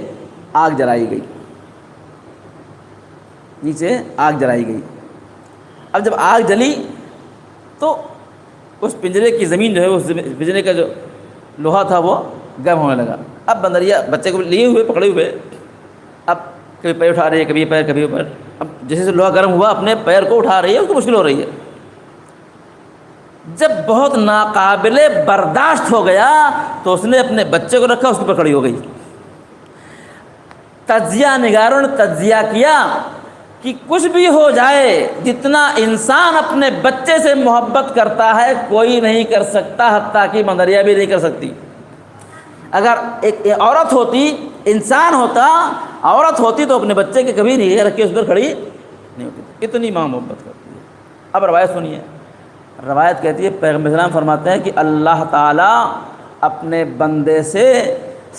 آگ جلائی گئی. نیچے آگ جلائی گئی. اب جب آگ جلی تو اس پنجرے کی زمین جو ہے، اس پنجرے کا جو لوہا تھا وہ گرم ہونے لگا. اب بندریا بچے کو لیے ہوئے پکڑے ہوئے، اب کبھی پیر اٹھا رہی ہے، کبھی پیر کبھی اوپر، اب جیسے لوہا گرم ہوا اپنے پیر کو اٹھا رہی ہے، اس کو مشکل ہو رہی ہے۔ جب بہت ناقابل برداشت ہو گیا تو اس نے اپنے بچے کو رکھا، اس کے اوپر کھڑی ہو گئی۔ تجزیہ نگاروں نے تجزیہ کیا کہ کچھ بھی ہو جائے، جتنا انسان اپنے بچے سے محبت کرتا ہے کوئی نہیں کر سکتا، حتیٰ کہ بندریا بھی نہیں کر سکتی۔ اگر ایک عورت ہوتی، انسان ہوتا، عورت ہوتی تو اپنے بچے کے کبھی نہیں رکھ کے اس پر کھڑی نہیں ہوتی، اتنی ماں محبت کرتی ہے۔ اب روایت سنیے، روایت کہتی ہے پیغمبر اسلام فرماتے ہیں کہ اللہ تعالیٰ اپنے بندے سے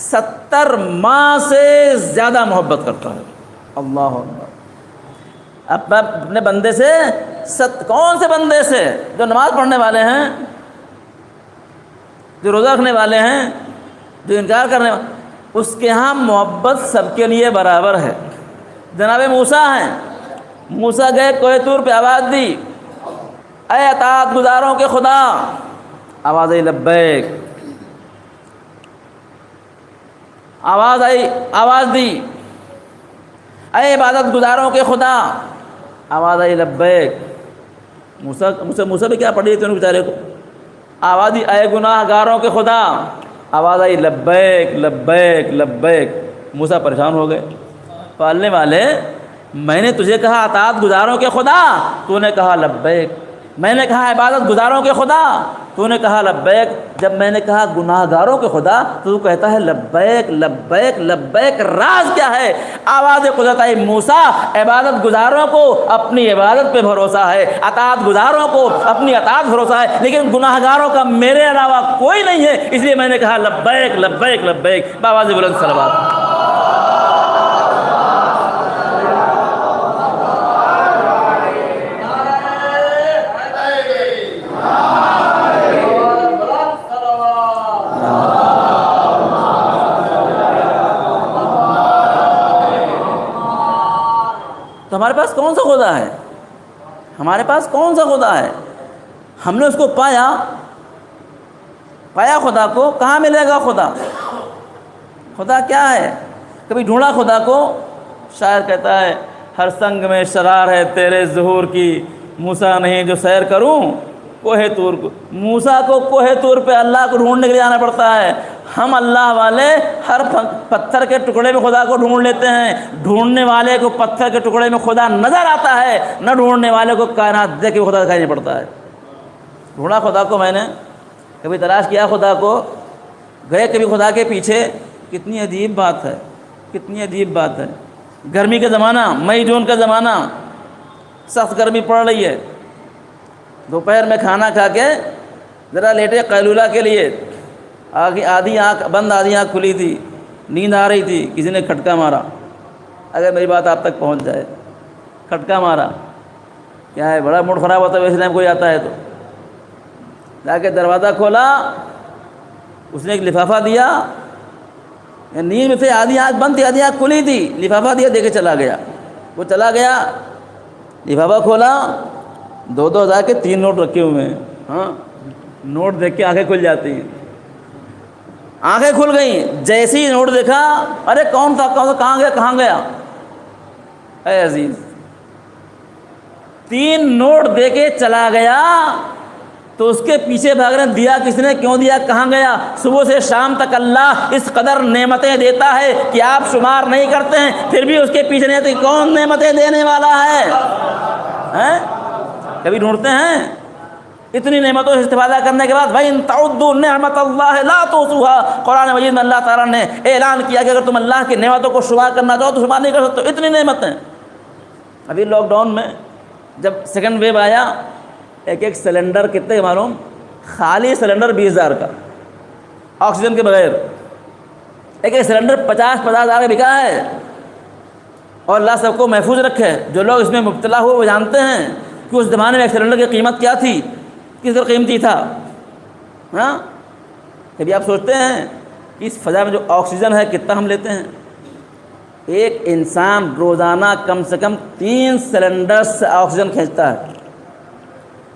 70 ماہ سے زیادہ محبت کرتا ہے۔ اللہ اکبر۔ اپنے بندے سے کون سے بندے سے؟ جو نماز پڑھنے والے ہیں، جو روزہ رکھنے والے ہیں، جو انکار کرنے والے، اس کے ہاں محبت سب کے لیے برابر ہے۔ جناب موسیٰ ہیں، موسیٰ گئے کوہ طور پہ، آواز دی، اے اطاعت گزاروں کے خدا، آواز آئی لبیک، آواز آئی، آواز دی، اے عبادت گزاروں کے خدا، آواز آئی لبیک۔ موسیٰ بھی کیا پڑھی تھی ان بیچارے کو، آواز دی، اے گناہ گاروں کے خدا، آواز آئی لبیک لبیک لبیک۔ موسیٰ پریشان ہو گئے، پالنے والے میں نے تجھے کہا اطاعت گزاروں کے خدا، تو نے کہا لبیک، میں نے کہا عبادت گزاروں کے خدا، تو نے کہا لبیک، جب میں نے کہا گناہ گاروں کے خدا تو کہتا ہے لبیک لبیک لبیک، راز کیا ہے؟ آواز قدرت آئی، موسیٰ عبادت گزاروں کو اپنی عبادت پہ بھروسہ ہے، اطاعت گزاروں کو اپنی اطاعت بھروسہ ہے، لیکن گناہ گاروں کا میرے علاوہ کوئی نہیں ہے، اس لیے میں نے کہا لبیک لبیک لبیک، بآواز بلند صلوات۔ تو ہمارے پاس کون سا خدا ہے؟ ہمارے پاس کون سا خدا ہے؟ ہم نے اس کو پایا خدا کو، کہاں ملے گا خدا؟ خدا کیا ہے؟ کبھی ڈھونڈا خدا کو؟ شاعر کہتا ہے ہر سنگ میں شرار ہے تیرے ظہور کی، موسیٰ نہیں جو سیر کروں کوہ طور کو۔ موسیٰ کو کوہ طور پہ اللہ کو ڈھونڈنے کے لیے جانا پڑتا ہے، ہم اللہ والے ہر پتھر کے ٹکڑے میں خدا کو ڈھونڈ لیتے ہیں۔ ڈھونڈنے والے کو پتھر کے ٹکڑے میں خدا نظر آتا ہے، نہ ڈھونڈنے والے کو کائنات دیکھ کے خدا دکھائی نہیں پڑتا ہے۔ ڈھونڈا خدا کو میں نے، کبھی تلاش کیا خدا کو، گئے کبھی خدا کے پیچھے۔ کتنی عجیب بات ہے، کتنی عجیب بات ہے۔ گرمی کا زمانہ، مئی جون کا زمانہ، سخت گرمی پڑ رہی ہے، دوپہر میں کھانا کھا کے ذرا لیٹے قیلولہ کے لیے، آدھی آنکھ بند آدھی آنکھ کھلی تھی، نیند آ رہی تھی، کسی نے کھٹکا مارا۔ اگر میری بات آپ تک پہنچ جائے، کھٹکا مارا، کیا ہے بڑا موڈ خراب ہوتا ہے ویسے ٹائم کوئی آتا ہے تو، جا کے دروازہ کھولا، اس نے ایک لفافہ دیا، نیند میں تھے، آدھی آنکھ بند تھی آدھی آنکھ کھلی تھی، لفافہ دیا، دے کے چلا گیا۔ وہ چلا گیا، لفافہ کھولا، 2,000 کے 3 نوٹ رکھے ہوئے ہیں۔ ہاں، نوٹ دیکھ کے آنکھیں کھل جاتی ہیں، آنکھیں کھل گئیں جیسے ہی نوٹ دیکھا، ارے کون تھا کہاں گیا؟ اے عزیز، 3 نوٹ دے کے چلا گیا تو اس کے پیچھے بھاگ رہے ہیں، دیا کس نے، کیوں دیا، کہاں گیا؟ صبح سے شام تک اللہ اس قدر نعمتیں دیتا ہے کہ آپ شمار نہیں کرتے ہیں، پھر بھی اس کے پیچھے نہیں آتے، کون نعمتیں دینے والا ہے؟ کبھی ڈھونڈتے ہیں؟ اتنی نعمتوں سے استفادہ کرنے کے بعد وَإِن تَعُدُّوا نِعْمَةَ اللَّهِ لَا تُحْصُوهَا، قرآن مجید میں اللہ تعالیٰ نے اعلان کیا کہ اگر تم اللہ کی نعمتوں کو شمار کرنا چاہو تو شمار نہیں کر سکتے، اتنی نعمتیں۔ ابھی لاک ڈاؤن میں جب سیکنڈ ویو آیا، ایک سلنڈر کتنے معلوم؟ خالی سلنڈر 20,000 کا، آکسیجن کے بغیر ایک سلنڈر 50,000 کا بکا ہے۔ اور اللہ سب کو محفوظ رکھے، جو لوگ اس میں مبتلا ہوئے وہ جانتے ہیں کہ اس زمانے میں ایک سلنڈر کی قیمت کیا تھی، کس طرح قیمتی تھا۔ ہاں، کبھی آپ سوچتے ہیں کہ اس فضا میں جو آکسیجن ہے کتنا ہم لیتے ہیں؟ ایک انسان روزانہ کم سے کم 3 سلنڈر سے آکسیجن کھینچتا ہے۔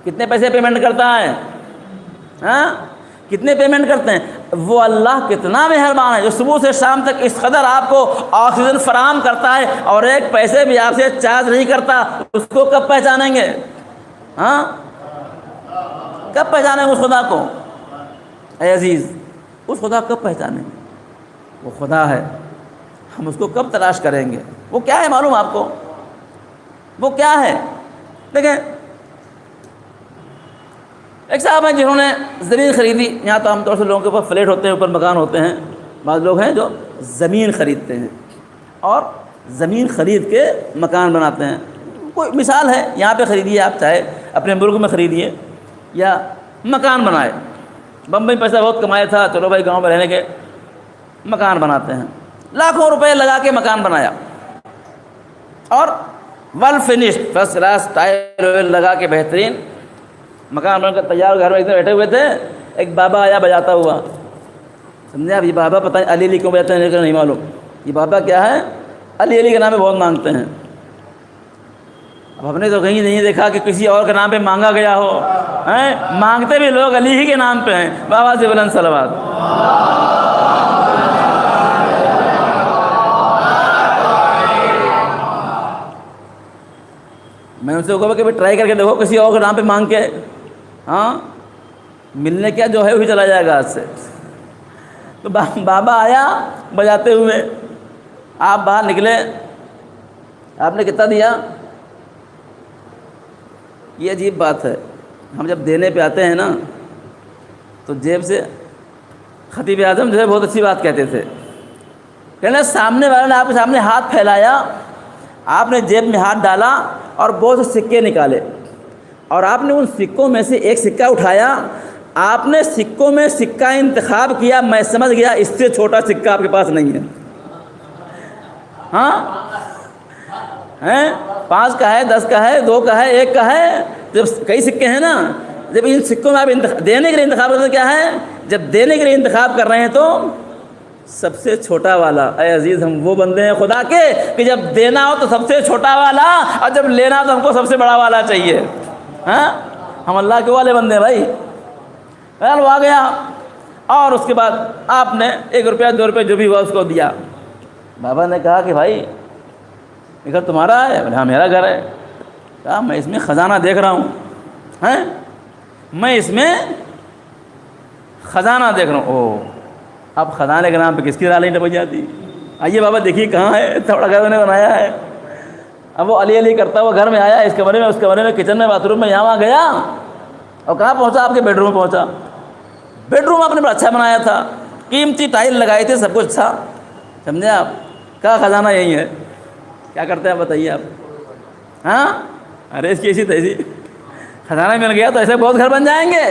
کتنے پیسے پیمنٹ کرتا ہے؟ ہاں، کتنے پیمنٹ کرتے ہیں؟ وہ اللہ کتنا مہربان ہے جو صبح سے شام تک اس قدر آپ کو آکسیجن فراہم کرتا ہے اور ایک پیسے بھی آپ سے چارج نہیں کرتا. اس کو کب پہچانیں گے؟ ہاں کب پہچانیں گے اس خدا کو؟ اے عزیز اس خدا کب پہچانیں گے؟ وہ خدا ہے، ہم اس کو کب تلاش کریں گے؟ وہ کیا ہے معلوم آپ کو؟ وہ کیا ہے؟ دیکھیں ایک صاحب ہیں جنہوں نے زمین خریدی. یہاں تو عام طور سے لوگوں کے اوپر فلیٹ ہوتے ہیں، اوپر مکان ہوتے ہیں. بعض لوگ ہیں جو زمین خریدتے ہیں اور زمین خرید کے مکان بناتے ہیں. کوئی مثال ہے، یہاں پہ خریدیے آپ، چاہے اپنے ملک میں خریدیے یا مکان بنائے. بمبئی پیسہ بہت کمایا تھا، چلو بھائی گاؤں میں رہنے کے مکان بناتے ہیں. لاکھوں روپے لگا کے مکان بنایا اور well finished first class tile well لگا کے بہترین مکان بن کر تیار. گھر میں اتنے بیٹھے ہوئے تھے، ایک بابا آیا بجاتا ہوا. سمجھے آپ؟ یہ بابا پتہ نہیں علی علی کیوں بجاتے ہیں نہیں معلوم. یہ بابا کیا ہے؟ علی علی کے نام پہ بہت مانگتے ہیں. اب ہم نے تو کہیں نہیں دیکھا کہ کسی اور کے نام پہ مانگا گیا ہو. مانگتے بھی لوگ علی ہی کے نام پہ ہیں. بابا سے بلند صلوات. میں ان سے کہوں کہ ٹرائی کر کے دیکھو کسی اور کے نام پہ مانگ کے. ہاں ملنے کیا جو ہے وہی چلا جائے گا آج سے. تو بابا آیا بجاتے ہوئے. آپ باہر نکلے، آپ نے کتنا دیا؟ یہ عجیب بات ہے، ہم جب دینے پہ آتے ہیں نا تو جیب سے خطیب اعظم جو ہے بہت اچھی بات کہتے تھے. کہنا سامنے والے نے آپ کے سامنے ہاتھ پھیلایا، آپ نے جیب میں ہاتھ ڈالا اور بہت سے سکے نکالے اور آپ نے ان سکوں میں سے ایک سکہ اٹھایا. آپ نے سکوں میں سکہ انتخاب کیا. میں سمجھ گیا اس سے چھوٹا سکہ آپ کے پاس نہیں ہے. ہاں 5 کا ہے، 10 کا ہے، 2 کا ہے، 1 کا ہے. جب کئی سکے ہیں نا، جب ان سکوں میں آپ دینے کے لیے انتخاب کرتے ہیں کیا ہے؟ جب دینے کے لیے انتخاب کر رہے ہیں تو سب سے چھوٹا والا. اے عزیز ہم وہ بندے ہیں خدا کے کہ جب دینا ہو تو سب سے چھوٹا والا اور جب لینا ہو تو ہم کو سب سے بڑا والا چاہیے. ہاں ہم اللہ کے والے بندے ہیں بھائی. وہ آ گیا اور اس کے بعد آپ نے 1 روپیہ 2 روپے جو بھی ہوا اس کو دیا. بابا نے کہا کہ بھائی یہ گھر تمہارا ہے؟ بولے ہاں میرا گھر ہے. کہا میں اس میں خزانہ دیکھ رہا ہوں. میں اس میں خزانہ دیکھ رہا ہوں. او اب خزانے کے نام پہ کس کی رالیں ٹپک جاتی. آئیے بابا دیکھیے کہاں ہے، تھوڑا گھر نے بنایا ہے. اب وہ علی علی کرتا ہوا گھر میں آیا، اس کمرے میں اس کمرے میں کچن میں باتھ روم میں یہاں وہاں گیا اور کہاں پہنچا؟ آپ کے بیڈ روم میں پہنچا. بیڈ روم آپ نے بڑا اچھا بنایا تھا، قیمتی ٹائل لگائے تھے، سب کچھ تھا. سمجھے آپ؟ کہا خزانہ یہی ہے. کیا کرتے ہیں بتائیے آپ؟ ہاں ارے اس کی ایسی تیسی خزانہ مل گیا تو ایسے بہت گھر بن جائیں گے.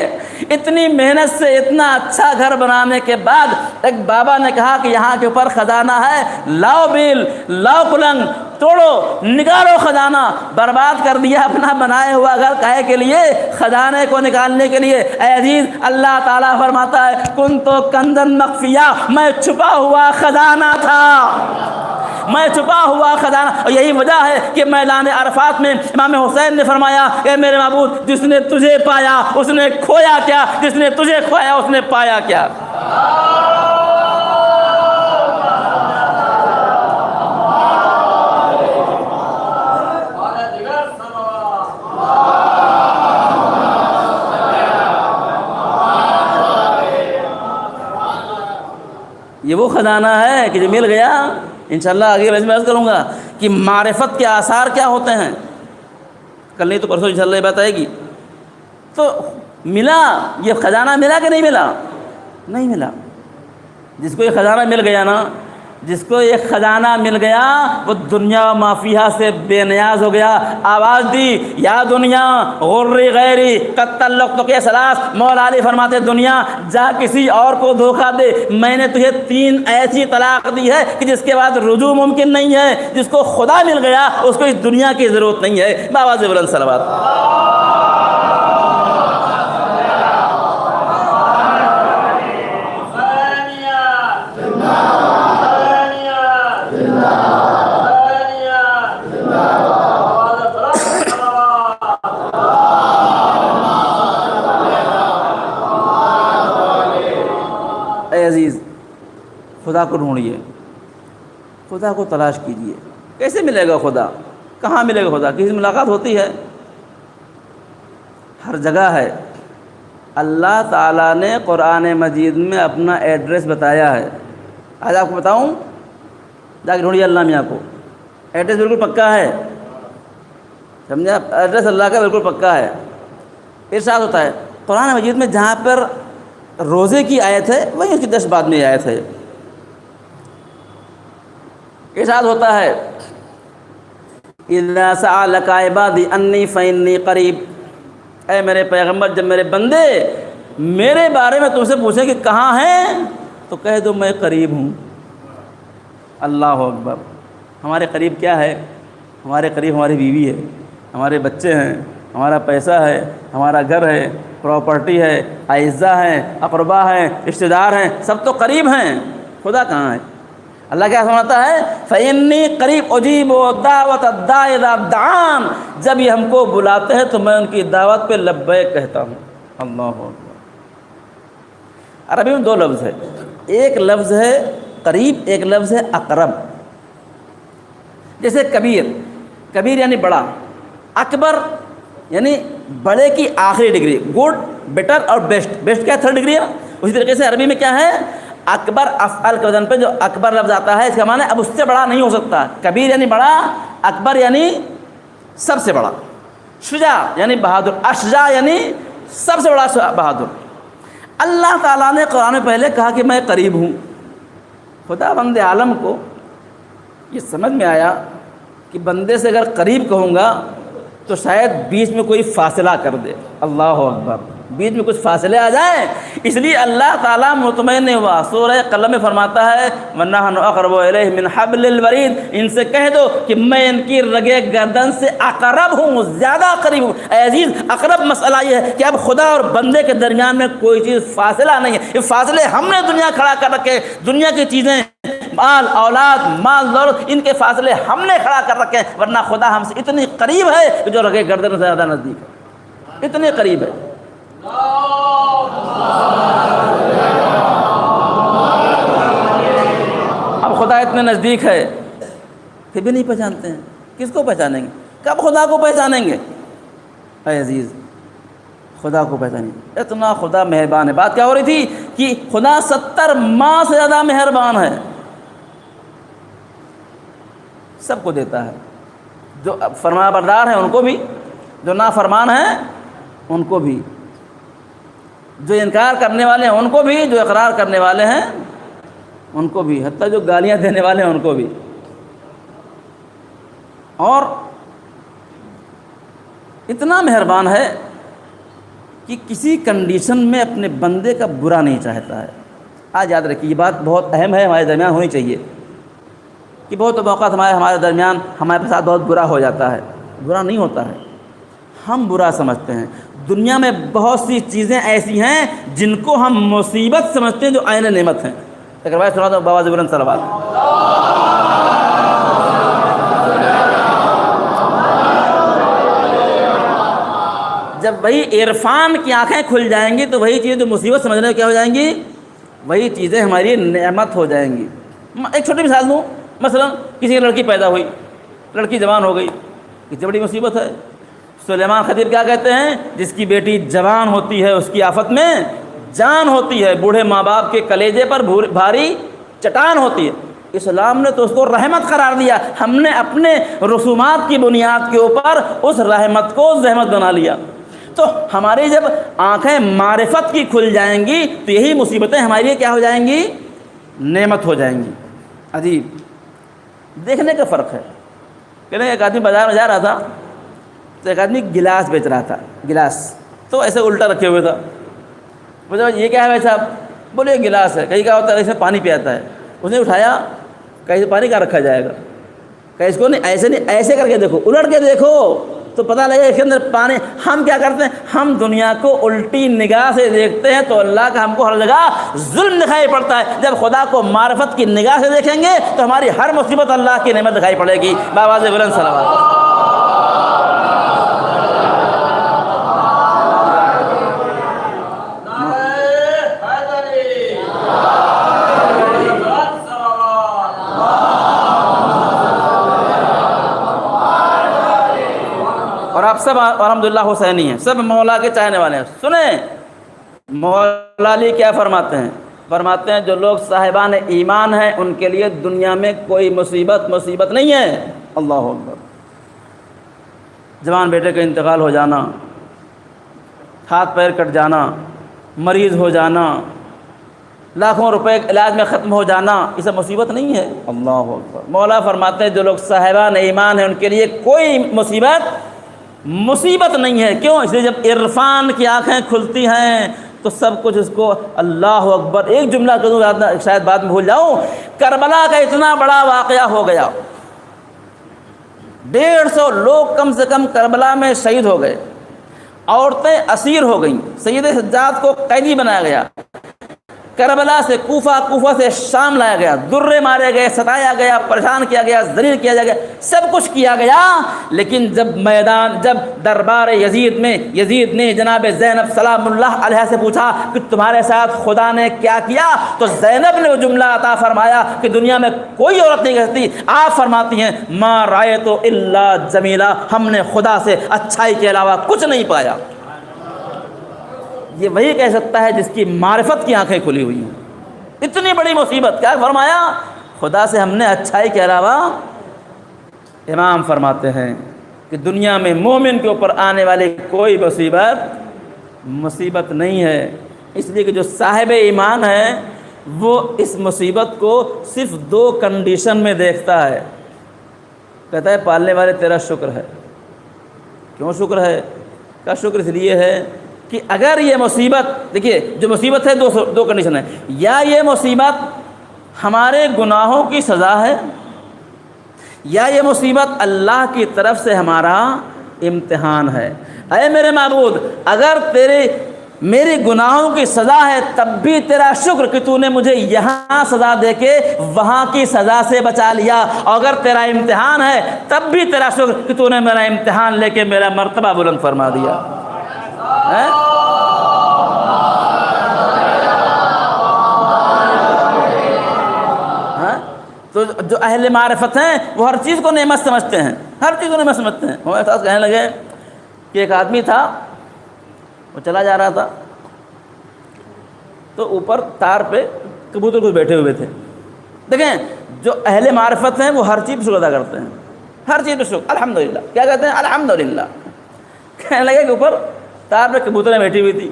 اتنی محنت سے اتنا اچھا گھر بنانے کے بعد ایک بابا نے کہا کہ یہاں کے اوپر خزانہ ہے، لاؤ بیل، لاؤ پلنگ، توڑو نکالو خزانہ. برباد کر دیا اپنا بنایا ہوا گھر کہے کے لیے؟ خزانے کو نکالنے کے لیے. اے عزیز اللہ تعالیٰ فرماتا ہے کن تو کنزن مخفیہ، میں چھپا ہوا خزانہ تھا، میں چھپا ہوا خزانہ. اور یہی وجہ ہے کہ میدان عرفات میں امام حسین نے فرمایا اے میرے معبود جس نے تجھے پایا اس نے کھویا کیا، جس نے تجھے کھویا اس نے پایا کیا. یہ وہ خزانہ ہے کہ جو مل گیا. انشاءاللہ آگے میں عرض کروں گا کہ معرفت کے آثار کیا ہوتے ہیں. کل نہیں تو پرسوں انشاءاللہ یہ بات آئے گی. تو ملا یہ خزانہ، ملا کہ نہیں ملا؟ نہیں ملا. جس کو یہ خزانہ مل گیا نا، جس کو یہ خزانہ مل گیا وہ دنیا و مافیہ سے بے نیاز ہو گیا. آواز دی یا دنیا غری غیری قد طلقتک کے سلاس. مولا علی فرماتے دنیا جا کسی اور کو دھوکہ دے، میں نے تجھے 3 ایسی طلاق دی ہے کہ جس کے بعد رجوع ممکن نہیں ہے. جس کو خدا مل گیا اس کو اس دنیا کی ضرورت نہیں ہے. باواز بلند صلوات. کو ڈھونڈیے، خدا کو تلاش کیجیے۔ کیسے ملے گا خدا؟ کہاں ملے گا خدا؟ کسی سے ملاقات ہوتی ہے؟ ہر جگہ ہے۔ اللہ تعالیٰ نے قرآن مجید میں اپنا ایڈریس بتایا ہے۔ آج آپ کو بتاؤں، جا کے ڈھونڈیے اللہ میاں کو، ایڈریس بالکل پکا ہے، سمجھا؟ ایڈریس اللہ کا بالکل پکا ہے۔ ارشاد ہوتا ہے قرآن مجید میں، جہاں پر روزے کی آیت ہے وہیں اس کی 10 بعد میں آیت ہے۔ ارشاد ہوتا ہے اِذَا سَأَلَكَ عِبَادِي أَنِّي فَإِنِّي قَرِيب، اے میرے پیغمبر، جب میرے بندے میرے بارے میں تم سے پوچھیں کہ کہاں ہیں، تو کہہ دو میں قریب ہوں۔ اللہ اکبر۔ ہمارے قریب کیا ہے؟ ہمارے قریب ہماری بیوی ہے، ہمارے بچے ہیں، ہمارا پیسہ ہے، ہمارا گھر ہے، پراپرٹی ہے، اعزاء ہیں، اقربا ہیں، رشتہ دار ہیں، سب تو قریب ہیں۔ خدا کہاں ہے؟ اللہ کیا فرماتا ہے؟ فَإِنِّي قَرِيبٌ أُجِيبُ دَعْوَةَ الدَّاعِ إِذَا دَعَانِ، جب یہ ہم کو بلاتے ہیں تو میں ان کی دعوت پہ لبیک کہتا ہوں۔ اللہ اکبر۔ عربی میں 2 لفظ ہے، ایک لفظ ہے قریب، ایک لفظ ہے اقرب۔ جیسے کبیر، کبیر یعنی بڑا، اکبر یعنی بڑے کی آخری ڈگری، گڈ، بیٹر اور بیسٹ۔ بیسٹ کیا؟ 3rd ڈگری ہے۔ اسی طریقے سے عربی میں کیا ہے؟ اکبر، افعل کے وزن پہ جو اکبر لفظ آتا ہے اس کا معنی اب اس سے بڑا نہیں ہو سکتا۔ کبیر یعنی بڑا، اکبر یعنی سب سے بڑا، شجاع یعنی بہادر، اشجاع یعنی سب سے بڑا بہادر۔ اللہ تعالیٰ نے قرآن میں پہلے کہا کہ میں قریب ہوں۔ خدا بند عالم کو یہ سمجھ میں آیا کہ بندے سے اگر قریب کہوں گا تو شاید بیچ میں کوئی فاصلہ کر دے۔ اللہ اکبر، بیچ میں کچھ فاصلے آ جائیں، اس لیے اللہ تعالیٰ مطمئن نہیں ہوا۔ سورہ قلم میں فرماتا ہے وَنَحْنُ أَقْرَبُ إِلَيْهِ مِنْ حَبْلِ الْوَرِيدِ، ان سے کہہ دو کہ میں ان کی رگے گردن سے اقرب ہوں، زیادہ قریب ہوں۔ اے عزیز، اقرب مسئلہ یہ ہے کہ اب خدا اور بندے کے درمیان میں کوئی چیز فاصلہ نہیں ہے۔ یہ فاصلے ہم نے دنیا کھڑا کر رکھے، دنیا کی چیزیں، مال، اولاد، مال، دولت، ان کے فاصلے ہم نے کھڑا کر رکھے ہیں، ورنہ خدا ہم سے اتنی قریب ہے کہ جو رگے گردن سے زیادہ نزدیک ہے، اتنے قریب ہے۔ اب خدا اتنے نزدیک ہے پھر بھی نہیں پہچانتے ہیں، کس کو پہچانیں گے؟ کب خدا کو پہچانیں گے؟ اے عزیز، خدا کو پہچانیں گے۔ اتنا خدا مہربان ہے۔ بات کیا ہو رہی تھی کہ خدا 70 ماہ سے زیادہ مہربان ہے، سب کو دیتا ہے، جو فرما بردار ہیں ان کو بھی، جو نافرمان ہیں ان کو بھی، جو انکار کرنے والے ہیں ان کو بھی، جو اقرار کرنے والے ہیں ان کو بھی، حتیٰ جو گالیاں دینے والے ہیں ان کو بھی۔ اور اتنا مہربان ہے کہ کسی کنڈیشن میں اپنے بندے کا برا نہیں چاہتا ہے۔ آج یاد رکھیے، یہ بات بہت اہم ہے، ہمارے درمیان ہونی چاہیے کہ بہت موقع ہمارے درمیان ہمارے ساتھ بہت برا ہو جاتا ہے۔ برا نہیں ہوتا ہے، ہم برا سمجھتے ہیں۔ دنیا میں بہت سی چیزیں ایسی ہیں جن کو ہم مصیبت سمجھتے ہیں جو عین نعمت ہیں۔ ایک روایت سنا دو، بابا بلند صلوات۔ جب وہی عرفان کی آنکھیں کھل جائیں گی تو وہی چیزیں جو مصیبت سمجھنے میں کیا ہو جائیں گی، وہی چیزیں ہماری نعمت ہو جائیں گی۔ ایک چھوٹی مثال دوں، مثلا کسی کی لڑکی پیدا ہوئی، لڑکی جوان ہو گئی، کتنی بڑی مصیبت ہے۔ سلیمان خطیب کیا کہتے ہیں؟ جس کی بیٹی جوان ہوتی ہے اس کی آفت میں جان ہوتی ہے، بوڑھے ماں باپ کے کلیجے پر بھاری چٹان ہوتی ہے۔ اسلام نے تو اس کو رحمت قرار دیا، ہم نے اپنے رسومات کی بنیاد کے اوپر اس رحمت کو زحمت بنا لیا۔ تو ہماری جب آنکھیں معرفت کی کھل جائیں گی تو یہی مصیبتیں ہمارے لیے کیا ہو جائیں گی؟ نعمت ہو جائیں گی۔ عجیب دیکھنے کا فرق ہے۔ کہنے ایک آدمی بازار میں جا رہا تھا تو ایک آدمی گلاس بیچ رہا تھا، گلاس تو ایسے الٹا رکھے ہوئے تھا۔ مجھے یہ کیا ہے بھائی صاحب؟ بولے یہ گلاس ہے۔ کہیں کیا ہوتا ہے اس میں پانی پیا ہے۔ اس نے اٹھایا، کہیں سے پانی کہاں رکھا جائے گا، کہ اس کو نہیں ایسے نہیں، ایسے کر کے دیکھو، الٹ کے دیکھو تو پتہ لگے اس کے اندر پانی۔ ہم کیا کرتے ہیں؟ ہم دنیا کو الٹی نگاہ سے دیکھتے ہیں تو اللہ کا ہم کو ہر جگہ ظلم دکھائی پڑتا ہے۔ جب خدا کو معرفت کی نگاہ سے دیکھیں گے تو ہماری ہر مصیبت اللہ کی نعمت دکھائی پڑے گی۔ بآواز بلند صلوات۔ آپ سب الحمدللہ حسینی ہیں، سب مولا کے چاہنے والے ہیں۔ سنیں مولا علی کیا فرماتے ہیں، فرماتے ہیں جو لوگ صاحبان ایمان ہیں ان کے لیے دنیا میں کوئی مصیبت نہیں ہے۔ اللہ اکبر۔ جوان بیٹے کا انتقال ہو جانا، ہاتھ پیر کٹ جانا، مریض ہو جانا، لاکھوں روپے علاج میں ختم ہو جانا، یہ سب مصیبت نہیں ہے۔ اللہ اکبر۔ مولا فرماتے ہیں جو لوگ صاحبان ایمان ہیں ان کے لیے کوئی مصیبت نہیں ہے۔ کیوں؟ اس لیے جب عرفان کی آنکھیں کھلتی ہیں تو سب کچھ اس کو اللہ اکبر۔ ایک جملہ کہوں، شاید بعد میں بھول جاؤں، کربلا کا اتنا بڑا واقعہ ہو گیا، 150 لوگ کم سے کم کربلا میں شہید ہو گئے، عورتیں اسیر ہو گئیں، سید سجاد کو قیدی بنایا گیا، کربلا سے کوفہ سے شام لایا گیا، درے مارے گئے، ستایا گیا، پریشان کیا گیا، ذلیل کیا گیا، سب کچھ کیا گیا۔ لیکن جب دربار یزید میں یزید نے جناب زینب سلام اللہ علیہ سے پوچھا کہ تمہارے ساتھ خدا نے کیا کیا، تو زینب نے وہ جملہ عطا فرمایا کہ دنیا میں کوئی عورت نہیں کر سکتی۔ آپ فرماتی ہیں ما رأیت الا جمیلا، ہم نے خدا سے اچھائی کے علاوہ کچھ نہیں پایا۔ یہ وہی کہہ سکتا ہے جس کی معرفت کی آنکھیں کھلی ہوئی ہیں۔ اتنی بڑی مصیبت، کیا فرمایا؟ خدا سے ہم نے اچھائی کے علاوہ۔ امام فرماتے ہیں کہ دنیا میں مومن کے اوپر آنے والی کوئی مصیبت نہیں ہے، اس لیے کہ جو صاحب ایمان ہے وہ اس مصیبت کو صرف 2 کنڈیشن میں دیکھتا ہے۔ کہتا ہے پالنے والے تیرا شکر ہے۔ کیوں شکر ہے؟ کا شکر اس لیے ہے کہ اگر یہ مصیبت، دیکھیے جو مصیبت ہے 2 کنڈیشن ہے، یا یہ مصیبت ہمارے گناہوں کی سزا ہے، یا یہ مصیبت اللہ کی طرف سے ہمارا امتحان ہے۔ اے میرے معبود، اگر میری گناہوں کی سزا ہے تب بھی تیرا شکر کہ تو نے مجھے یہاں سزا دے کے وہاں کی سزا سے بچا لیا، اور اگر تیرا امتحان ہے تب بھی تیرا شکر کہ تو نے میرا امتحان لے کے میرا مرتبہ بلند فرما دیا۔ تو جو اہل معرفت ہیں وہ ہر چیز کو نعمت سمجھتے ہیں، ہر چیز کو نعمت سمجھتے ہیں۔ ہمارے ساتھ کہنے لگے کہ ایک آدمی تھا، وہ چلا جا رہا تھا تو اوپر تار پہ کبوتر کچھ بیٹھے ہوئے تھے۔ دیکھیں جو اہل معرفت ہیں وہ ہر چیز پہ شکر ادا کرتے ہیں، ہر چیز پہ شکر، الحمدللہ۔ کیا کہتے ہیں؟ الحمدللہ۔ کہنے لگے کہ اوپر تار پہ کبوتریں بیٹھی ہوئی تھی،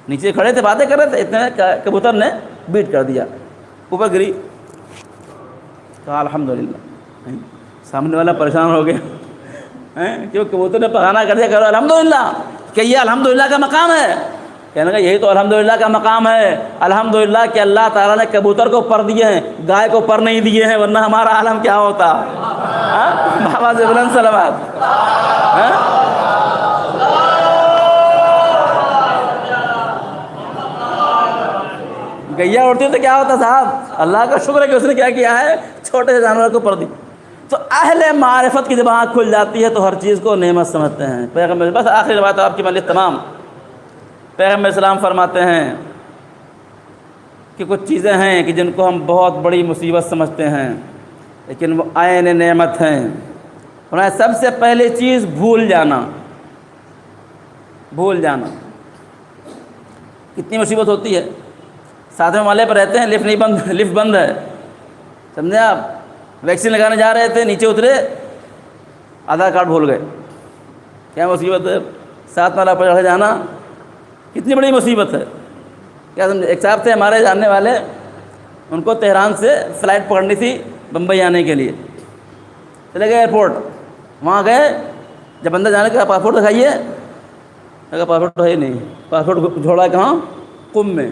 نیچے کھڑے تھے باتیں کر رہے تھے، اتنے کبوتر نے بیٹ کر دیا، اوپر گری، کہا الحمدللہ۔ سامنے والا پریشان ہو گیا، کیوں کبوتر نے پکانا کر دیا، کرو الحمدللہ، کہ یہ الحمدللہ کا مقام ہے۔ کہنے لگا یہی تو الحمدللہ کا مقام ہے، الحمدللہ کہ اللہ تعالیٰ نے کبوتر کو پر دیے ہیں، گائے کو پر نہیں دیے ہیں، ورنہ ہمارا عالم کیا ہوتا۔ بابا سے بلند سلامات۔ گیا اڑتی تو کیا ہوتا صاحب؟ اللہ کا شکر ہے کہ اس نے کیا کیا ہے، چھوٹے سے جانور کو پر دی۔ تو اہل معرفت کی جب آنکھ کھل جاتی ہے تو ہر چیز کو نعمت سمجھتے ہیں۔ پیغمبر، بس آخری بات آپ کی مجلس تمام، پیغمبر اسلام فرماتے ہیں کہ کچھ چیزیں ہیں کہ جن کو ہم بہت بڑی مصیبت سمجھتے ہیں لیکن وہ عین نعمت ہیں۔ سب سے پہلی چیز بھول جانا۔ کتنی مصیبت ہوتی ہے، ساتویں مالے پر رہتے ہیں، لفٹ بند ہے، سمجھے آپ، ویکسین لگانے جا رہے تھے، نیچے اترے، آدھار کارڈ بھول گئے، کیا مصیبت ہے؟ 7 مالہ پر چڑھ جانا کتنی بڑی مصیبت ہے، کیا سمجھے؟ ایک صاحب تھے ہمارے جاننے والے، ان کو تہران سے فلائٹ پکڑنی تھی بمبئی آنے کے لیے، چلے گئے ایئرپورٹ، وہاں گئے، جب اندر جانے کا پاسپورٹ دکھائیے، اگر پاسپورٹ ہے ہی نہیں، پاسپورٹ جھوڑا کہاں؟ قم میں۔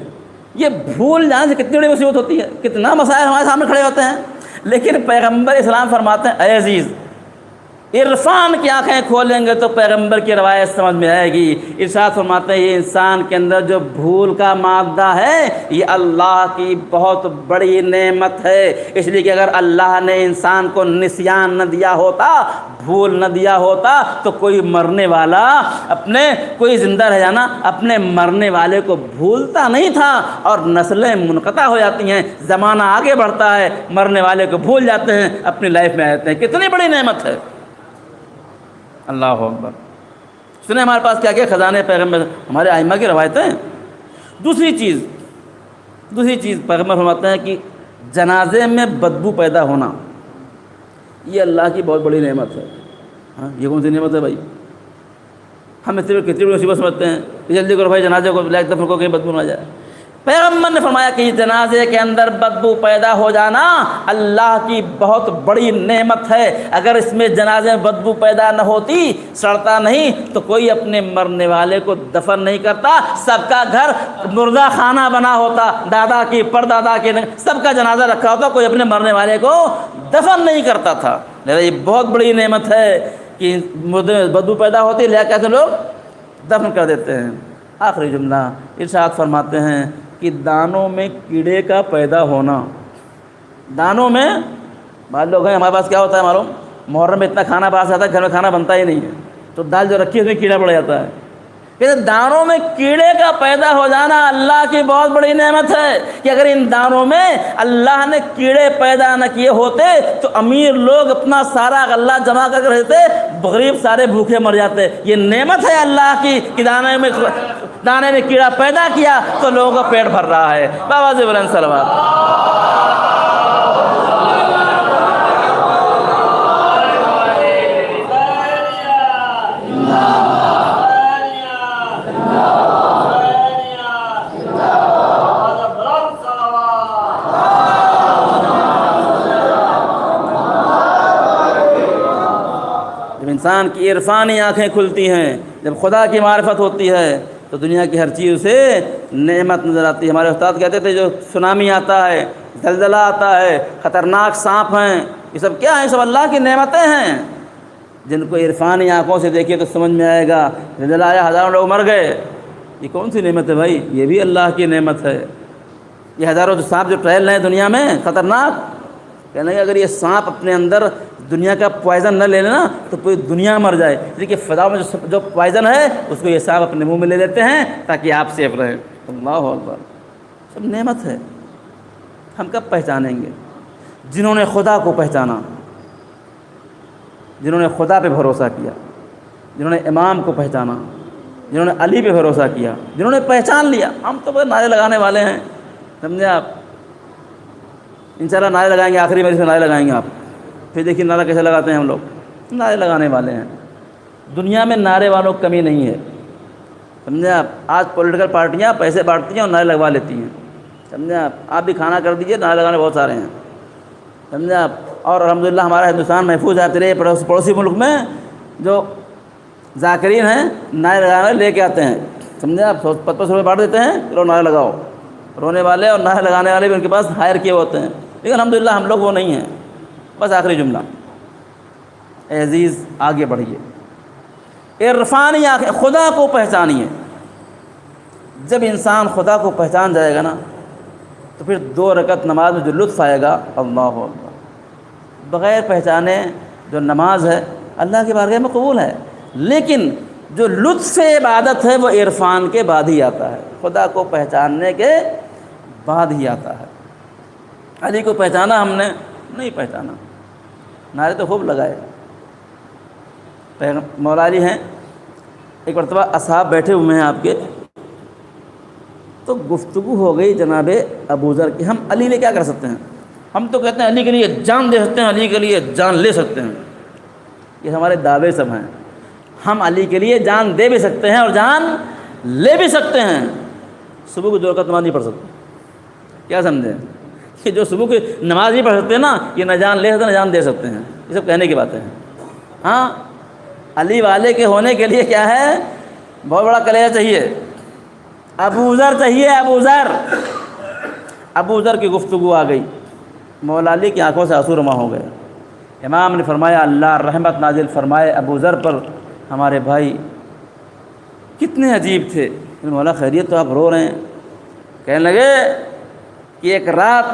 یہ بھول جانے سے کتنی بڑی مصیبت ہوتی ہے، کتنا مسائل ہمارے سامنے کھڑے ہوتے ہیں، لیکن پیغمبر اسلام فرماتے ہیں اے عزیز، عرفان کی آنکھیں کھولیں گے تو پیغمبر کی روایت سمجھ میں آئے گی۔ ارشاد فرماتے ہیں یہ انسان کے اندر جو بھول کا مادہ ہے یہ اللہ کی بہت بڑی نعمت ہے، اس لیے کہ اگر اللہ نے انسان کو نسیان نہ دیا ہوتا، بھول نہ دیا ہوتا تو کوئی مرنے والا کوئی زندہ رہ جانا اپنے مرنے والے کو بھولتا نہیں تھا، اور نسلیں منقطع ہو جاتی ہیں، زمانہ آگے بڑھتا ہے، مرنے والے کو بھول جاتے ہیں، اپنی لائف میں آتے ہیں۔ کتنی بڑی نعمت ہے۔ اللہ اکبر. سنیں ہمارے پاس کیا کیا خزانے پیغمبر ہمارے ائمہ کی روایتیں. دوسری چیز پیغمبر فرماتے ہیں کہ جنازے میں بدبو پیدا ہونا یہ اللہ کی بہت بڑی نعمت ہے. ہاں یہ کون سی نعمت ہے بھائی؟ ہم اس سے کتنی بڑی مصیبت سمجھتے ہیں کہ جلدی کرو بھائی جنازے کو ایک دفعہ کو کہیں بدبو نہ جائے. پیغمبر نے فرمایا کہ جنازے کے اندر بدبو پیدا ہو جانا اللہ کی بہت بڑی نعمت ہے. اگر اس میں جنازے میں بدبو پیدا نہ ہوتی، سڑتا نہیں، تو کوئی اپنے مرنے والے کو دفن نہیں کرتا. سب کا گھر مردہ خانہ بنا ہوتا، دادا کی پردادا کے سب کا جنازہ رکھا ہوتا، کوئی اپنے مرنے والے کو دفن نہیں کرتا تھا. یہ بہت بڑی نعمت ہے کہ مردے میں بدبو پیدا ہوتی، لہذا کہتے لوگ دفن کر دیتے ہیں. آخری جملہ ارشاد فرماتے ہیں کہ دانوں میں کیڑے کا پیدا ہونا. دانوں میں بعض لوگ ہیں، ہمارے پاس کیا ہوتا ہے معلوم، محرم میں اتنا کھانا باہر سے آتا ہے، گھر میں کھانا بنتا ہی نہیں ہے، تو دال جو رکھی ہے اس میں کیڑا پڑ جاتا ہے. کہ دانوں میں کیڑے کا پیدا ہو جانا اللہ کی بہت بڑی نعمت ہے کہ اگر ان دانوں میں اللہ نے کیڑے پیدا نہ کیے ہوتے تو امیر لوگ اپنا سارا غلہ جمع کر کے رہتے، غریب سارے بھوکے مر جاتے. یہ نعمت ہے اللہ کی کہ دانے میں کیڑا پیدا کیا تو لوگوں کا پیٹ بھر رہا ہے. بابا جی بلند سلوات. جب انسان کی عرفانی آنکھیں کھلتی ہیں، جب خدا کی معرفت ہوتی ہے تو دنیا کی ہر چیز سے نعمت نظر آتی ہے. ہمارے استاد کہتے تھے جو سونامی آتا ہے، زلزلہ آتا ہے، خطرناک سانپ ہیں، یہ سب کیا ہیں؟ سب اللہ کی نعمتیں ہیں. جن کو عرفانی آنکھوں سے دیکھیے تو سمجھ میں آئے گا. زلزلہ آیا، ہزاروں لوگ مر گئے، یہ کون سی نعمت ہے بھائی؟ یہ بھی اللہ کی نعمت ہے. یہ ہزاروں سانپ جو ٹہل رہے ہیں دنیا میں خطرناک، کہنے لگے اگر یہ سانپ اپنے اندر دنیا کا پوائزن نہ لے لینا تو پوری دنیا مر جائے. لیکن فضا میں جو پوائزن ہے اس کو یہ سانپ اپنے منہ میں لے لیتے ہیں تاکہ آپ سیف رہیں. اللہ اکبر. سب نعمت ہے. ہم کب پہچانیں گے؟ جنہوں نے خدا کو پہچانا، جنہوں نے خدا پہ بھروسہ کیا، جنہوں نے امام کو پہچانا، جنہوں نے علی پہ بھروسہ کیا، جنہوں نے پہچان لیا. ہم تو بس نعرے لگانے والے ہیں، سمجھے آپ. انشاءاللہ نعرے لگائیں گے، آخری مجلس میں نعرے لگائیں گے آپ. پھر دیکھیے نعرہ کیسے لگاتے ہیں ہم لوگ. نعرے لگانے والے ہیں. دنیا میں نعرے والوں کی کمی نہیں ہے، سمجھے آپ. آج پولیٹیکل پارٹیاں پیسے بانٹتی ہیں اور نعرے لگوا لیتی ہیں، سمجھے آپ. آپ بھی کھانا کر دیجیے، نعرے لگانے بہت سارے ہیں، سمجھے آپ. اور الحمدللہ ہمارا ہندوستان محفوظ ہے. تیرے پڑوسی ملک میں جو ذاکرین ہیں نعرے لگانے لے کے آتے ہیں، سمجھے آپ. 50 روپے بانٹ دیتے ہیں، چلو نعرے لگاؤ. رونے والے اور نعرے لگانے والے بھی ان کے پاس ہائر کیے ہوتے ہیں. لیکن الحمدللہ ہم لوگ وہ نہیں ہیں. بس آخری جملہ، اے عزیز آگے بڑھیے. عرفانی آنکھیں، خدا کو پہچانیے. جب انسان خدا کو پہچان جائے گا نا تو پھر 2 رکعت نماز میں جو لطف آئے گا، اللہ اکبر. بغیر پہچانے جو نماز ہے اللہ کی بارگاہ میں قبول ہے، لیکن جو لطف عبادت ہے وہ عرفان کے بعد ہی آتا ہے، خدا کو پہچاننے کے بعد ہی آتا ہے. علی کو پہچانا ہم نے نہیں پہچانا، نعرے تو خوب لگائے. مولا علی ہیں، ایک مرتبہ اصحاب بیٹھے ہوئے ہیں آپ کے، تو گفتگو ہو گئی جناب ابوذر کی. ہم علی لے کیا کر سکتے ہیں؟ ہم تو کہتے ہیں علی کے لیے جان دے سکتے ہیں، علی کے لیے جان لے سکتے ہیں. یہ ہمارے دعوے سب ہیں. ہم علی کے لیے جان دے بھی سکتے ہیں اور جان لے بھی سکتے ہیں. صبح کو 2 رکعت نماز نہیں پڑھ سکتے. کیا سمجھیں کہ جو صبح کی نماز نہیں پڑھ سکتے نا، یہ نہ جان لے سکتے نہ جان دے سکتے ہیں. یہ سب کہنے کی باتیں ہیں. ہاں علی والے کے ہونے کے لیے کیا ہے؟ بہت بڑا کلیجہ چاہیے. ابوذر چاہیے. ابوذر کی گفتگو آ گئی، مولا علی کی آنکھوں سے آنسو رواں ہو گئے. امام نے فرمایا اللہ رحمت نازل فرمائے ابوذر پر. ہمارے بھائی کتنے عجیب تھے. مولا خیریت تو آپ رو رہے ہیں؟ کہنے لگے کہ ایک رات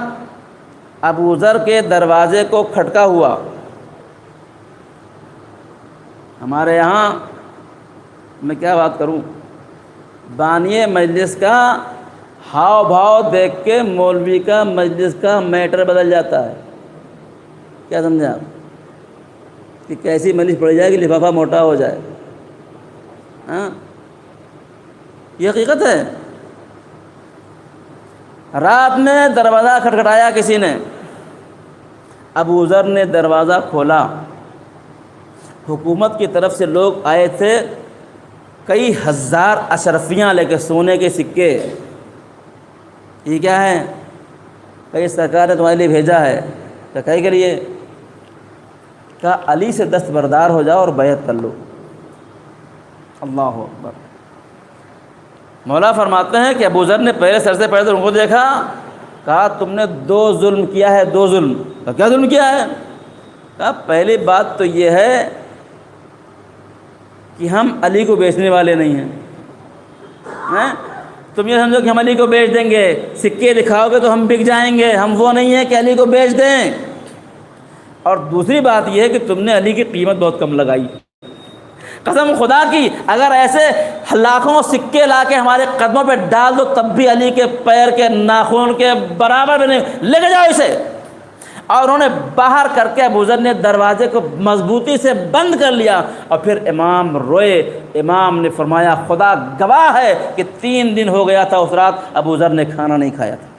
ابوذر کے دروازے کو کھٹکا ہوا. ہمارے یہاں میں کیا بات کروں، بانی مجلس کا ہاؤ بھاؤ دیکھ کے مولوی کا مجلس کا میٹر بدل جاتا ہے. کیا سمجھے آپ؟ کہ کیسی ملش پڑ جائے کہ لفافہ موٹا ہو جائے. ہاں یہ حقیقت ہے. رات میں دروازہ کھٹکھٹایا کسی نے، ابو ذر نے دروازہ کھولا. حکومت کی طرف سے لوگ آئے تھے، کئی ہزار اشرفیاں لے کے، سونے کے سکے. یہ کیا ہے؟ کئی سرکار نے تمہارے لیے بھیجا ہے. تو کہے کے لیے کہا علی سے دستبردار ہو جاؤ اور بیعت کر لو. اللہ اکبر. مولا فرماتے ہیں کہ ابو ذر نے پہلے سر سے پہلے تو ان کو دیکھا، کہا تم نے 2 ظلم کیا ہے، 2 ظلم. کہا کیا ظلم کیا ہے؟ کہا پہلی بات تو یہ ہے کہ ہم علی کو بیچنے والے نہیں ہیں. تم یہ سمجھو کہ ہم علی کو بیچ دیں گے، سکے دکھاؤ گے تو ہم بک جائیں گے. ہم وہ نہیں ہیں کہ علی کو بیچ دیں. اور دوسری بات یہ ہے کہ تم نے علی کی قیمت بہت کم لگائی. قسم خدا کی اگر ایسے لاکھوں سکے لا کے ہمارے قدموں پہ ڈال دو تب بھی علی کے پیر کے ناخن کے برابر بھی نہیں. لے کے جاؤ اسے. اور انہوں نے باہر کر کے ابو ذر نے دروازے کو مضبوطی سے بند کر لیا. اور پھر امام روئے. امام نے فرمایا خدا گواہ ہے کہ 3 دن ہو گیا تھا اس رات ابو ذر نے کھانا نہیں کھایا تھا.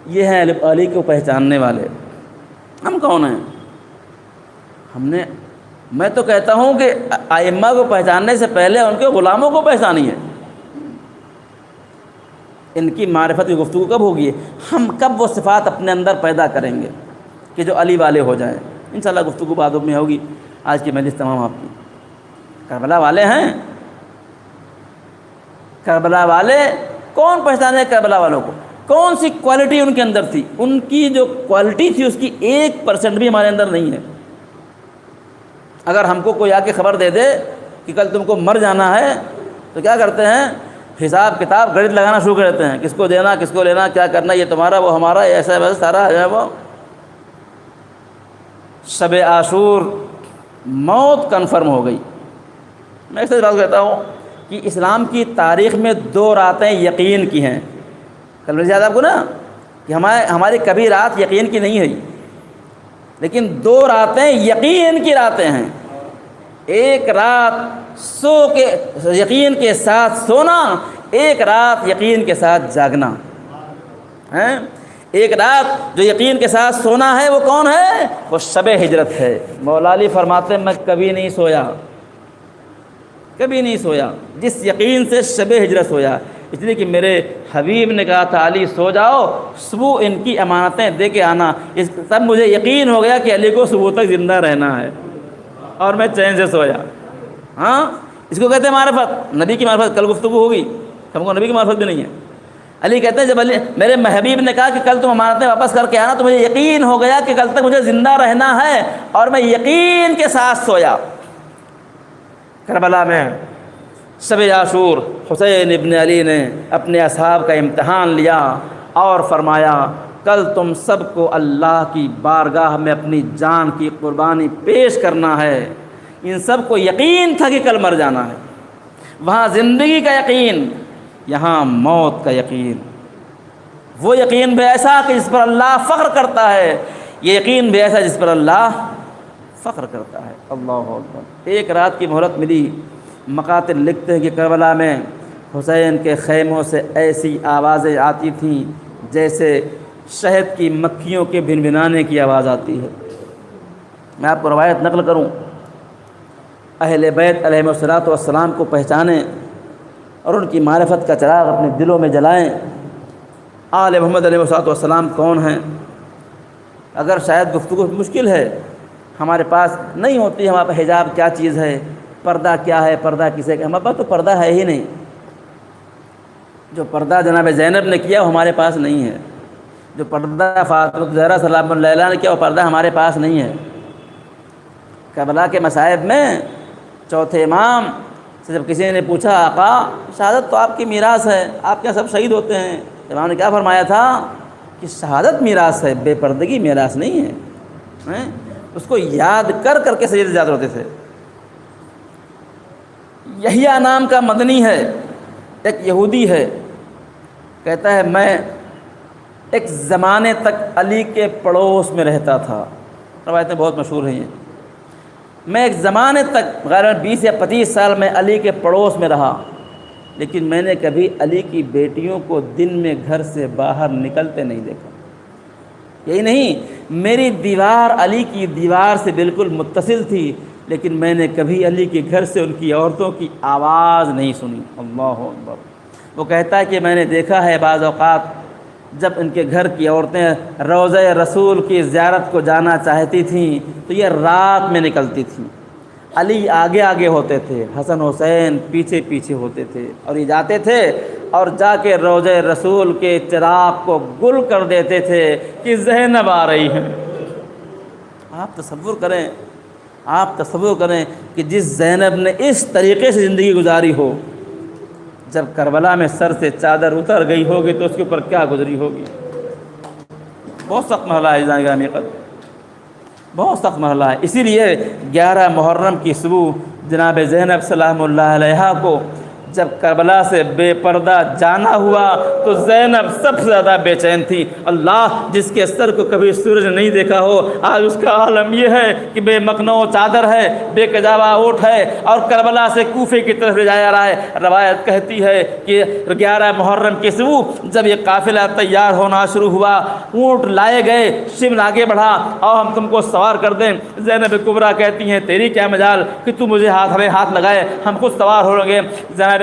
یہ ہیں علی کو پہچاننے والے. ہم کون ہیں؟ میں تو کہتا ہوں کہ ائمہ کو پہچاننے سے پہلے ان کے غلاموں کو پہچانیے. ان کی معرفت کی گفتگو کب ہوگی؟ ہم کب وہ صفات اپنے اندر پیدا کریں گے کہ جو علی والے ہو جائیں؟ انشاءاللہ گفتگو بعد میں ہوگی. آج کی مجلس تمام آپ کی. کربلا والے ہیں. کربلا والے کون پہچانے؟ کربلا والوں کو کون سی کوالٹی ان کے اندر تھی؟ ان کی جو کوالٹی تھی اس کی 1% بھی ہمارے اندر نہیں ہے. اگر ہم کو کوئی آ کے خبر دے دے کہ کل تم کو مر جانا ہے تو کیا کرتے ہیں؟ حساب کتاب گڑت لگانا شروع کر دیتے ہیں. کس کو دینا، کس کو لینا، کیا کرنا، یہ تمہارا وہ ہمارا، ایسا ویسا سارا ہے. وہ شب عاشور موت کنفرم ہو گئی. میں ایسے بات کہتا ہوں کہ اسلام کی تاریخ میں 2 راتیں یقین کی ہیں. کل میں یاد آپ کو نا کہ ہماری کبھی رات یقین کی نہیں ہے، لیکن 2 راتیں یقین کی راتیں ہیں. ایک رات سو کے یقین کے ساتھ سونا، ایک رات یقین کے ساتھ جاگنا. ایک رات جو یقین کے ساتھ سونا ہے وہ کون ہے؟ وہ شب ہجرت ہے. مولا علی فرماتے ہیں میں کبھی نہیں سویا، کبھی نہیں سویا جس یقین سے شب ہجرت سویا. اس لیے کہ میرے حبیب نے کہا تھا علی سو جاؤ، صبح ان کی امانتیں دے کے آنا. تب مجھے یقین ہو گیا کہ علی کو صبح تک زندہ رہنا ہے اور میں چین سے سویا. اس کو کہتے ہیں معرفت، نبی کی معرفت. کل گفتگو ہوگی، ہم کو نبی کی معرفت بھی نہیں ہے. علی کہتے ہیں جب میرے حبیب نے کہا کہ کل تم امانتیں واپس کر کے آنا تو مجھے یقین ہو گیا کہ کل تک مجھے زندہ رہنا ہے اور میں یقین کے ساتھ سویا. کربلا میں شب عاشور حسین ابن علی نے اپنے اصحاب کا امتحان لیا اور فرمایا کل تم سب کو اللہ کی بارگاہ میں اپنی جان کی قربانی پیش کرنا ہے. ان سب کو یقین تھا کہ کل مر جانا ہے. وہاں زندگی کا یقین، یہاں موت کا یقین. وہ یقین بھی ایسا کہ جس پر اللہ فخر کرتا ہے، یہ یقین بھی ایسا جس پر اللہ فخر کرتا ہے. اللہ اکبر. ایک رات کی مہلت ملی. مقاتل لکھتے ہیں کہ کربلا میں حسین کے خیموں سے ایسی آوازیں آتی تھیں جیسے شہد کی مکھیوں کے بھنبھنانے کی آواز آتی ہے. میں آپ کو روایت نقل کروں. اہل بیت علیہ الصلوۃ والسلام کو پہچانیں اور ان کی معرفت کا چراغ اپنے دلوں میں جلائیں. آل محمد علیہ الصلوۃ والسلام کون ہیں؟ اگر شاید گفتگو مشکل ہے، ہمارے پاس نہیں ہوتی. ہمارے پاس حجاب کیا چیز ہے، پردہ کیا ہے، پردہ کسے کہ ہمارے پاس تو پردہ ہے ہی نہیں. جو پردہ جناب زینب نے کیا وہ ہمارے پاس نہیں ہے. جو پردہ فاطمہ زہرا سلام اللہ نے کیا وہ پردہ ہمارے پاس نہیں ہے. کربلا کے مصائب میں چوتھے امام سے جب کسی نے پوچھا آقا شہادت تو آپ کی میراث ہے، آپ کے یہاں سب شہید ہوتے ہیں، امام نے کیا فرمایا تھا کہ شہادت میراث ہے، بے پردگی میراث نہیں ہے. اس کو یاد کر کر کے سجدے جاتے ہوتے تھے. یحییٰ نام کا مدنی ہے، ایک یہودی ہے. کہتا ہے میں ایک زمانے تک علی کے پڑوس میں رہتا تھا. روایتیں بہت مشہور ہیں یہ۔ میں ایک زمانے تک غالباً 20 یا 25 سال میں علی کے پڑوس میں رہا، لیکن میں نے کبھی علی کی بیٹیوں کو دن میں گھر سے باہر نکلتے نہیں دیکھا۔ یہی نہیں، میری دیوار علی کی دیوار سے بالکل متصل تھی، لیکن میں نے کبھی علی کے گھر سے ان کی عورتوں کی آواز نہیں سنی۔ اللہ اکبر۔ وہ کہتا ہے کہ میں نے دیکھا ہے بعض اوقات جب ان کے گھر کی عورتیں روضہ رسول کی زیارت کو جانا چاہتی تھیں تو یہ رات میں نکلتی تھیں، علی آگے آگے ہوتے تھے، حسن حسین پیچھے پیچھے ہوتے تھے، اور یہ جاتے تھے اور جا کے روضہ رسول کے چراغ کو گل کر دیتے تھے کہ زینب آ رہی ہے۔ آپ تصور کریں کہ جس زینب نے اس طریقے سے زندگی گزاری ہو، جب کربلا میں سر سے چادر اتر گئی ہوگی تو اس کے اوپر کیا گزری ہوگی۔ بہت سخت مرحلہ ہے گرامی قدر، بہت سخت مرحلہ ہے۔ اسی لیے 11 محرم کی صبح جناب زینب سلام اللہ علیہا کو جب کربلا سے بے پردہ جانا ہوا تو زینب سب سے زیادہ بے چین تھی۔ اللہ، جس کے سر کو کبھی سورج نہیں دیکھا ہو، آج اس کا عالم یہ ہے کہ بے مقنع چادر ہے، بے کجاوا اونٹ ہے اور کربلا سے کوفے کی طرف لے جایا رہا ہے۔ روایت کہتی ہے کہ 11 محرم کی صبح جب یہ قافلہ تیار ہونا شروع ہوا، اونٹ لائے گئے، شمر آگے بڑھا اور ہم تم کو سوار کر دیں۔ زینب کبریٰ کہتی ہیں تیری کیا مجال کہ تو مجھے ہمیں ہاتھ لگائے، ہم خود سوار ہو گے۔ زینب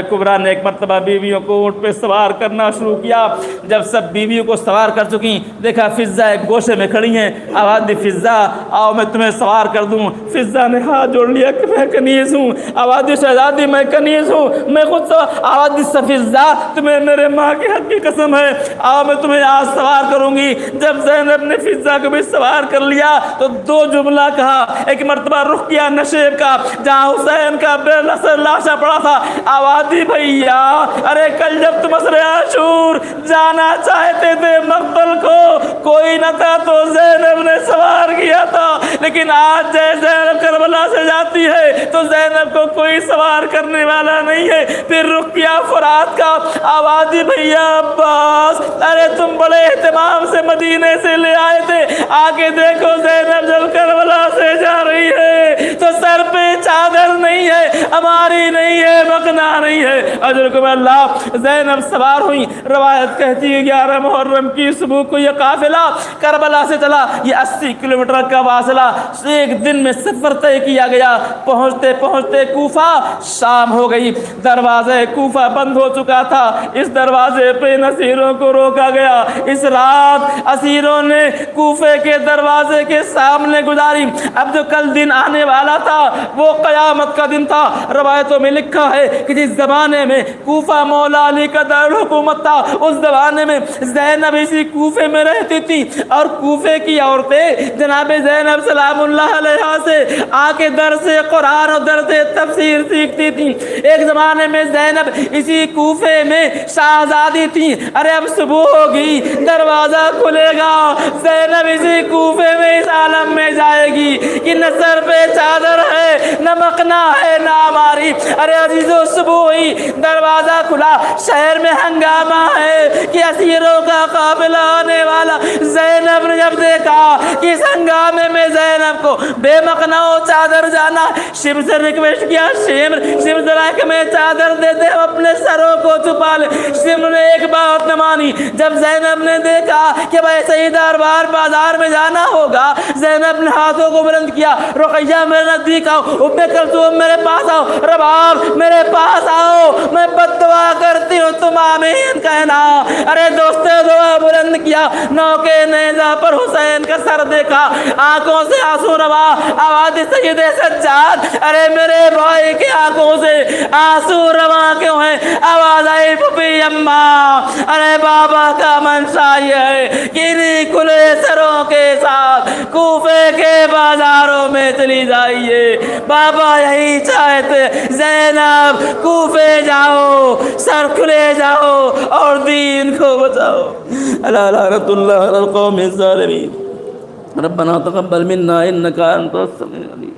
کبریٰ نے ایک مرتبہ بیویوں کو اونٹ پہ سوار کرنا شروع کیا۔ جب سب بیویوں کو سوار کر چکی، دیکھا فضہ ایک گوشے میں کھڑی ہیں۔ آواز دی فضہ آؤ میں تمہیں سوار کر دوں۔ فضہ نے ہاتھ جوڑ لیا کہ میں کنیز ہوں۔ آواز دی شہزادی میں کنیز ہوں، میں خود سوار۔ آواز دی فضہ تمہیں میرے ماں کے حق کی قسم ہے، آؤ میں تمہیں آج سوار کروں گی۔ جب زینب نے فضہ کو بھی سوار کر لیا تو 2 جملہ کہا۔ ایک مرتبہ رخ کیا نشیب کا جہاں حسین کا بے لثر لاشا پڑا تھا۔ آواز دی بھیا، ارے کل جب تم اسر عاشور جانا چاہتے تھے مقتل کو، کوئی نہ تھا تو زینب نے سوار کیا تھا، لیکن آج جب زینب کربلا سے جاتی ہے تو زینب کو کوئی سوار کرنے والا نہیں ہے۔ پھر رخ کیا فرات کا۔ آواز دی بھیا عباس، ارے تم بڑے اہتمام سے مدینے سے لے آئے تھے، آگے دیکھو زینب جب کربلا سے جا رہی ہے تو سر پہ چادر نہیں ہے، ہماری نہیں ہے، مقنع نہیں ہے۔ اجرکم اللہ۔ زینب سوار ہوئی۔ روایت کہتی ہے 11 محرم کی صبح کو یہ قافلہ کربلا سے چلا۔ یہ 80 کلومیٹر کا فاصلہ 1 دن میں سفر طے کیا گیا۔ پہنچتے پہنچتے کوفہ شام ہو گئی، دروازے کوفہ بند ہو چکا تھا۔ اس دروازے پہ اسیروں کو روکا گیا۔ اس رات اسیروں نے کوفے کے دروازے کے سامنے گزاری۔ اب جو کل دن آنے والا تھا وہ قیامت کا دن تھا۔ روایتوں میں لکھا ہے کہ جس زمانے میں کوفہ مولا علی کا دارالحکومت تھا، اس زمانے میں زینب اسی کوفے میں رہتی تھی، اور کوفے کی عورتیں جناب زینب سلام اللہ علیہا سے آ کے درس قرآن اور درس تفسیر سیکھتی تھیں۔ ایک زمانے میں زینب اسی کوفے میں شہزادی تھی۔ ارے اب صبح ہوگی، دروازہ کھلے گا، زینب اسی کوفے میں اس عالم میں جائے گی کہ نہ سر پہ چادر ہے، نہ مقنع ہے، نہ ہماری۔ ارے عزیزو صبح ہوئی، دروازہ کھلا، شہر میں ہنگامہ ہے کہ اسیروں کا قافلہ آنے والا۔ زینب نے جب دیکھا کہ اس ہنگامے میں زینب کو بے مقنع چادر جانا، شمر سے ریکویسٹ کیا، شمر ذرا کہ میں چادر دے دے، اپنے سروں کو چھپا لے۔ شمر نے ایک بات نہ مانی۔ جب زینب نے دیکھا کہ بھائی صحیح دربار بازار میں جانا ہوگا، زینب نے ہاتھوں کو بلند کیا، رقیہ میرے نزدیک آؤ، ام کلثوم میرے پاس آؤ، رباب میرے پاس آؤ، میں بد دعا کرتی ہوں، تم آمین کہنا۔ ارے دوستو دعا بلند کیا، نوکے نیزہ پر حسین کا سر دیکھا، آنکھوں سے آنسو روا۔ آواز سید سجاد، ارے میرے بھائی کے آنکھوں سے آنسو روا کیوں ہیں؟ آواز آئی پھپھی اماں، ارے بابا کا منشا یہ ہے کہ انہی کھلے سروں کے ساتھ کوفے کے بازاروں میں چلی جائیے۔ بابا یہی چاہتے، زینب کوفے جاؤ، سر کھلے جاؤ اور دین کو بچاؤ۔ الا لعنۃ اللہ علی القوم الظالمین۔ ربنا تقبل منا انک انت السمیع العلیم۔